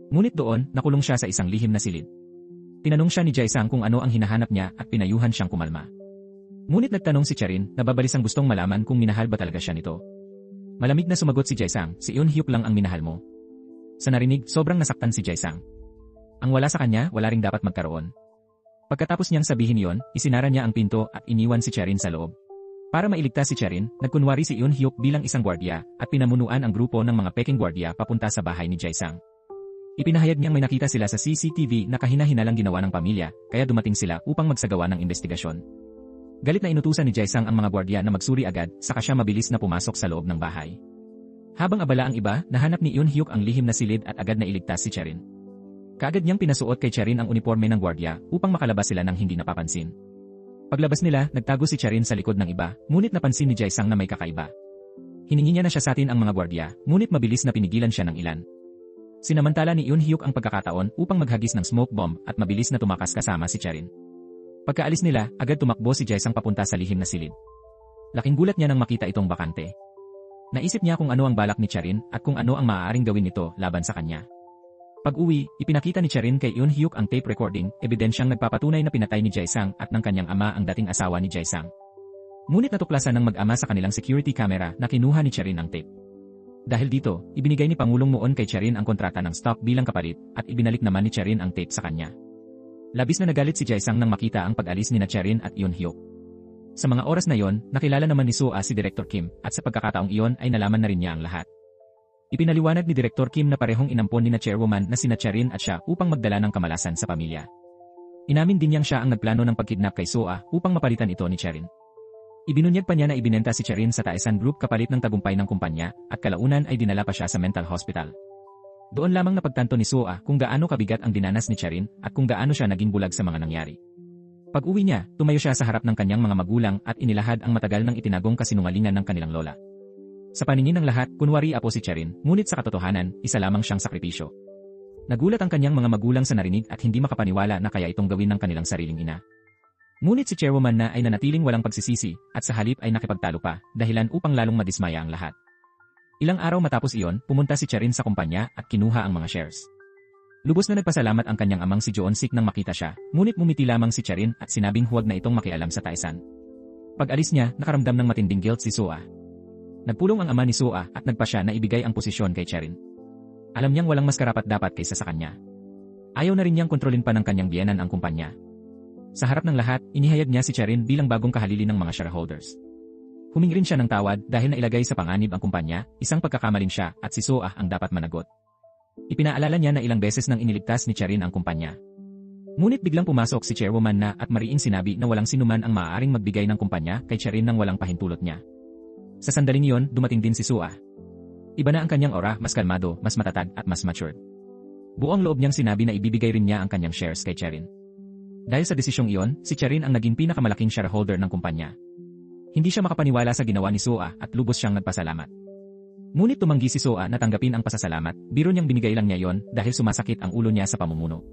Ngunit doon, nakulong siya sa isang lihim na silid. Tinanong siya ni Jae-sang kung ano ang hinahanap niya at pinayuhan siyang kumalma. Ngunit nagtanong si Cherin, nababalis ang gustong malaman kung minahal ba talaga siya nito. Malamig na sumagot si Jae-sang, si Yoon Hyuk lang ang minahal mo. Sa narinig, sobrang nasaktan si Jae-sang. Ang wala sa kanya, wala ring dapat magkaroon. Pagkatapos niyang sabihin yon, isinara niya ang pinto at iniwan si Cherin sa loob. Para mailigtas si Cherin, nagkunwari si Yoon Hyuk bilang isang gwardiya at pinamunuan ang grupo ng mga peking gwardiya papunta sa bahay ni Jae-sang. Ipinahayag niyang may nakita sila sa CCTV na kahina-hinalang ginawa ng pamilya, kaya dumating sila upang magsagawa ng investigasyon. Galit na inutusan ni Jae-sang ang mga gwardiya na magsuri agad, saka siya mabilis na pumasok sa loob ng bahay. Habang abala ang iba, nahanap ni Yoon Hyuk ang lihim na silid at agad na iligtas si Cherin. Kaagad niyang pinasuot kay Cherin ang uniforme ng gwardiya upang makalabas sila nang hindi napapansin. Paglabas nila, nagtago si Cherin sa likod ng iba, ngunit napansin ni Jae-sang na may kakaiba. Hiningi niya na siya sa atin ang mga gwardiya, ngunit mabilis na pinigilan siya ng ilan. Sinamantala ni Yoon Hyuk ang pagkakataon upang maghagis ng smoke bomb at mabilis na tumakas kasama si Cherin. Pagkaalis nila, agad tumakbo si Jae-sang papunta sa lihim na silid. Laking gulat niya nang makita itong bakante. Naisip niya kung ano ang balak ni Cherin at kung ano ang maaaring gawin nito laban sa kanya. Pag-uwi, ipinakita ni Cherin kay Yoon Hyuk ang tape recording, ebidensyang nagpapatunay na pinatay ni Jae-sang at ng kanyang ama ang dating asawa ni Jae-sang. Ngunit natuklasan ng mag-ama sa kanilang security camera na kinuha ni Cherin ang tape. Dahil dito, ibinigay ni Pangulong Moon kay Cherin ang kontrata ng stock bilang kapalit at ibinalik naman ni Cherin ang tape sa kanya. Labis na nagalit si Jae-sang nang makita ang pag-alis ni Cherin at Yoon Hyuk. Sa mga oras na yon, nakilala naman ni Soa si Director Kim at sa pagkakataong iyon ay nalaman na rin niya ang lahat. Ipinaliwanag ni Director Kim na parehong inampon ni Chairwoman na sina Cherin at siya upang magdala ng kamalasan sa pamilya. Inamin din niyang siya ang nagplano ng pagkidnap kay Soa upang mapalitan ito ni Cherin. Ibinunyag pa niya na ibinenta si Cherin sa Taesan Group kapalit ng tagumpay ng kumpanya at kalaunan ay dinala pa siya sa mental hospital. Doon lamang napagtanto ni Soa kung gaano kabigat ang dinanas ni Cherin at kung gaano siya naging bulag sa mga nangyari. Pag-uwi niya, tumayo siya sa harap ng kanyang mga magulang at inilahad ang matagal ng itinagong kasinungalingan ng kanilang lola. Sa paningin ng lahat, kunwari apo si Cherin, ngunit sa katotohanan, isa lamang siyang sakripisyo. Nagulat ang kanyang mga magulang sa narinig at hindi makapaniwala na kaya itong gawin ng kanilang sariling ina. Ngunit si Chairwoman na ay nanatiling walang pagsisisi at sa halip ay nakipagtalo pa, dahilan upang lalong madismaya ang lahat. Ilang araw matapos iyon, pumunta si Cherin sa kumpanya at kinuha ang mga shares. Lubos na nagpasalamat ang kanyang amang si Joon-sik nang makita siya, ngunit mumiti lamang si Cherin at sinabing huwag na itong makialam sa Taesan. Pag-alis niya, nakaramdam ng matinding guilt si Soa. Nagpulong ang ama ni Soa at nagpasya na ibigay ang posisyon kay Cherin. Alam niyang walang mas karapat-dapat kaysa sa kanya. Ayaw na rin niyang kontrolin pa ng kanyang biyenan ang kumpanya. Sa harap ng lahat, inihayag niya si Cherin bilang bagong kahalili ng mga shareholders. Humingi rin siya ng tawad dahil nailagay sa panganib ang kumpanya, isang pagkakamaling siya at si Soa ang dapat managot. Ipinaalala niya na ilang beses nang iniligtas ni Cherin ang kumpanya. Ngunit biglang pumasok si Chairwoman na at mariing sinabi na walang sinuman ang maaaring magbigay ng kumpanya kay Cherin nang walang pahintulot niya. Sa sandaling iyon, dumating din si Soa. Iba na ang kanyang aura, mas kalmado, mas matatag at mas matured. Buong loob niyang sinabi na ibibigay rin niya ang kanyang shares kay Cherin. Dahil sa desisyong iyon, si Cherin ang naging pinakamalaking shareholder ng kumpanya. Hindi siya makapaniwala sa ginawa ni Soa at lubos siyang nagpasalamat. Ngunit tumanggi si Soa na tanggapin ang pasasalamat, biro niyang binigay lang niya yon dahil sumasakit ang ulo niya sa pamumuno.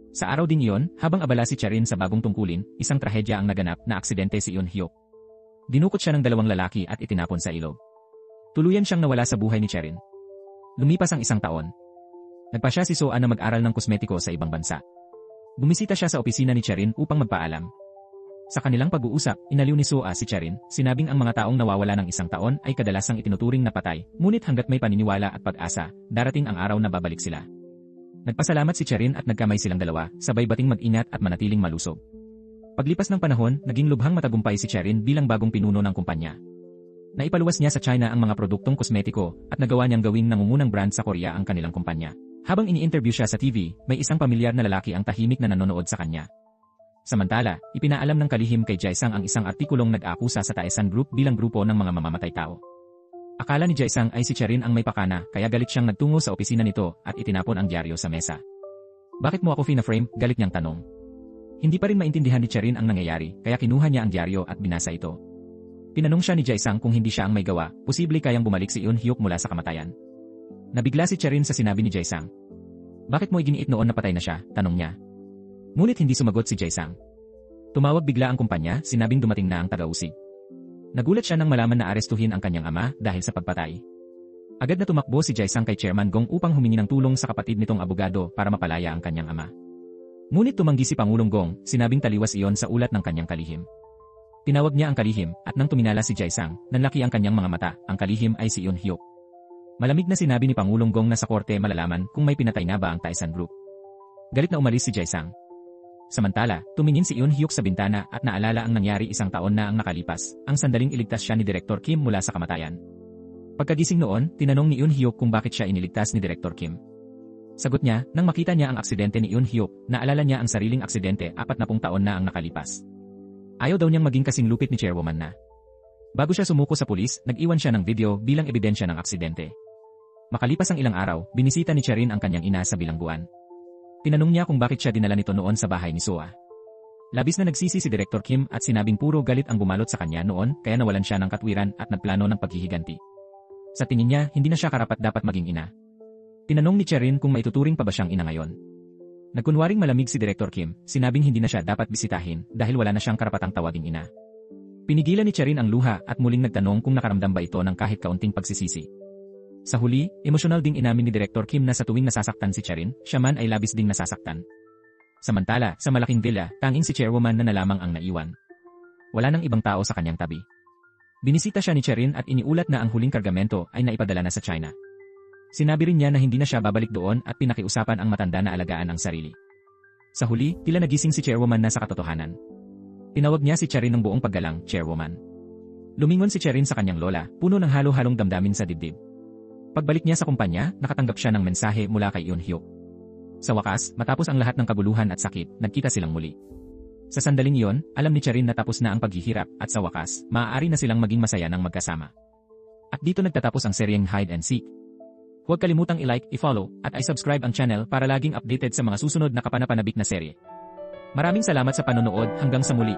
Sa araw ding iyon, habang abala si Charin sa bagong tungkulin, isang trahedya ang naganap na aksidente si Eun Hyuk. Dinukot siya ng dalawang lalaki at itinapon sa ilog. Tuluyan siyang nawala sa buhay ni Charin. Lumipas ang isang taon. Nagpasya si Soa na mag-aral ng kosmetiko sa ibang bansa. Bumisita siya sa opisina ni Charin upang magpaalam. Sa kanilang pag-uusap, inaliw ni Soa si Charin, sinabing ang mga taong nawawala ng isang taon ay kadalasang itinuturing na patay, ngunit hanggat may paniniwala at pag-asa, darating ang araw na babalik sila. Nagpasalamat si Charin at nagkamay silang dalawa, sabay bating mag-ingat at manatiling malusog. Paglipas ng panahon, naging lubhang matagumpay si Charin bilang bagong pinuno ng kumpanya. Naipaluwas niya sa China ang mga produktong kosmetiko at nagawa niyang gawing nangungunang brand sa Korea ang kanilang kumpanya. Habang ini-interview siya sa TV, may isang pamilyar na lalaki ang tahimik na nanonood sa kanya. Samantala, ipinaalam ng kalihim kay Jae-sang ang isang artikulong nag-akusa sa Taesan Group bilang grupo ng mga mamamatay tao. Akala ni Jae-sang ay si Charin ang may pakana, kaya galit siyang nagtungo sa opisina nito at itinapon ang dyaryo sa mesa. "Bakit mo ako fina-frame?" galit niyang tanong. Hindi pa rin maintindihan ni Charin ang nangyayari, kaya kinuha niya ang dyaryo at binasa ito. Tinanong siya ni Jae-sang kung hindi siya ang may gawa, posible kayang bumalik si Eun Hyuk mula sa kamatayan. Nabigla si Charin sa sinabi ni Jae-sang. "Bakit mo iginiit noon na patay na siya?" tanong niya. Ngunit hindi sumagot si Jae-sang. Tumawag bigla ang kumpanya, sinabing dumating na ang taga-usig. Nagulat siya nang malaman na arestuhin ang kanyang ama dahil sa pagpatay. Agad na tumakbo si Jae-sang kay Chairman Gong upang humingi ng tulong sa kapatid nitong abogado para mapalaya ang kanyang ama. Ngunit tumanggi si Pangulong Gong, sinabing taliwas iyon sa ulat ng kanyang kalihim. Tinawag niya ang kalihim, at nang tuminala si Jae-sang, nanlaki ang kanyang mga mata, ang kalihim ay si Eun Hyuk. Malamig na sinabi ni Pangulong Gong na sa korte malalaman kung may pinatay na ba ang Taesan Group. Galit na umalis si Jae-sang. Samantala, tumingin si Eun Hyuk sa bintana at naalala ang nangyari isang taon na ang nakalipas, ang sandaling iligtas siya ni Direktor Kim mula sa kamatayan. Pagkagising noon, tinanong ni Eun Hyuk kung bakit siya iniligtas ni Direktor Kim. Sagot niya, nang makita niya ang aksidente ni Eun Hyuk, naalala niya ang sariling aksidente 40 taon na ang nakalipas. Ayaw daw niyang maging kasing lupit ni Chairwoman na. Bago siya sumuko sa pulis, nag-iwan siya ng video bilang ebidensya ng aksidente. Makalipas ang ilang araw, binisita ni Charin ang kanyang ina sa bilangguan. Tinanong niya kung bakit siya dinala nito noon sa bahay ni Soa. Labis na nagsisi si Direktor Kim at sinabing puro galit ang bumalot sa kanya noon kaya nawalan siya ng katwiran at nagplano ng paghihiganti. Sa tingin niya, hindi na siya karapat-dapat maging ina. Tinanong ni Charin kung maituturing pa ba siyang ina ngayon. Nagkunwaring malamig si Direktor Kim, sinabing hindi na siya dapat bisitahin dahil wala na siyang karapatang tawaging ina. Pinigilan ni Charin ang luha at muling nagtanong kung nakaramdam ba ito ng kahit kaunting pagsisisi. Sa huli, emosyonal ding inamin ni Direktor Kim na sa tuwing nasasaktan si Charin, siya man ay labis ding nasasaktan. Samantala, sa malaking villa, tanging si Chairwoman na lamang ang naiwan. Wala nang ibang tao sa kanyang tabi. Binisita siya ni Charin at iniulat na ang huling kargamento ay naipadala na sa China. Sinabi rin niya na hindi na siya babalik doon at pinakiusapan ang matanda na alagaan ang sarili. Sa huli, tila nagising si Chairwoman na sa katotohanan. Tinawag niya si Charin ng buong paggalang, Chairwoman. Lumingon si Charin sa kanyang lola, puno ng halo-halong damdamin sa dibdib. Pagbalik niya sa kumpanya, nakatanggap siya ng mensahe mula kay Eun Hyuk. Sa wakas, matapos ang lahat ng kaguluhan at sakit, nagkita silang muli. Sa sandaling iyon, alam ni Charin na tapos na ang paghihirap at sa wakas, maaari na silang maging masaya ng magkasama. At dito nagtatapos ang seryeng Hide and Seek. Huwag kalimutang i-like, i-follow, at i-subscribe ang channel para laging updated sa mga susunod na kapanapanabik na serye. Maraming salamat sa panonood, hanggang sa muli.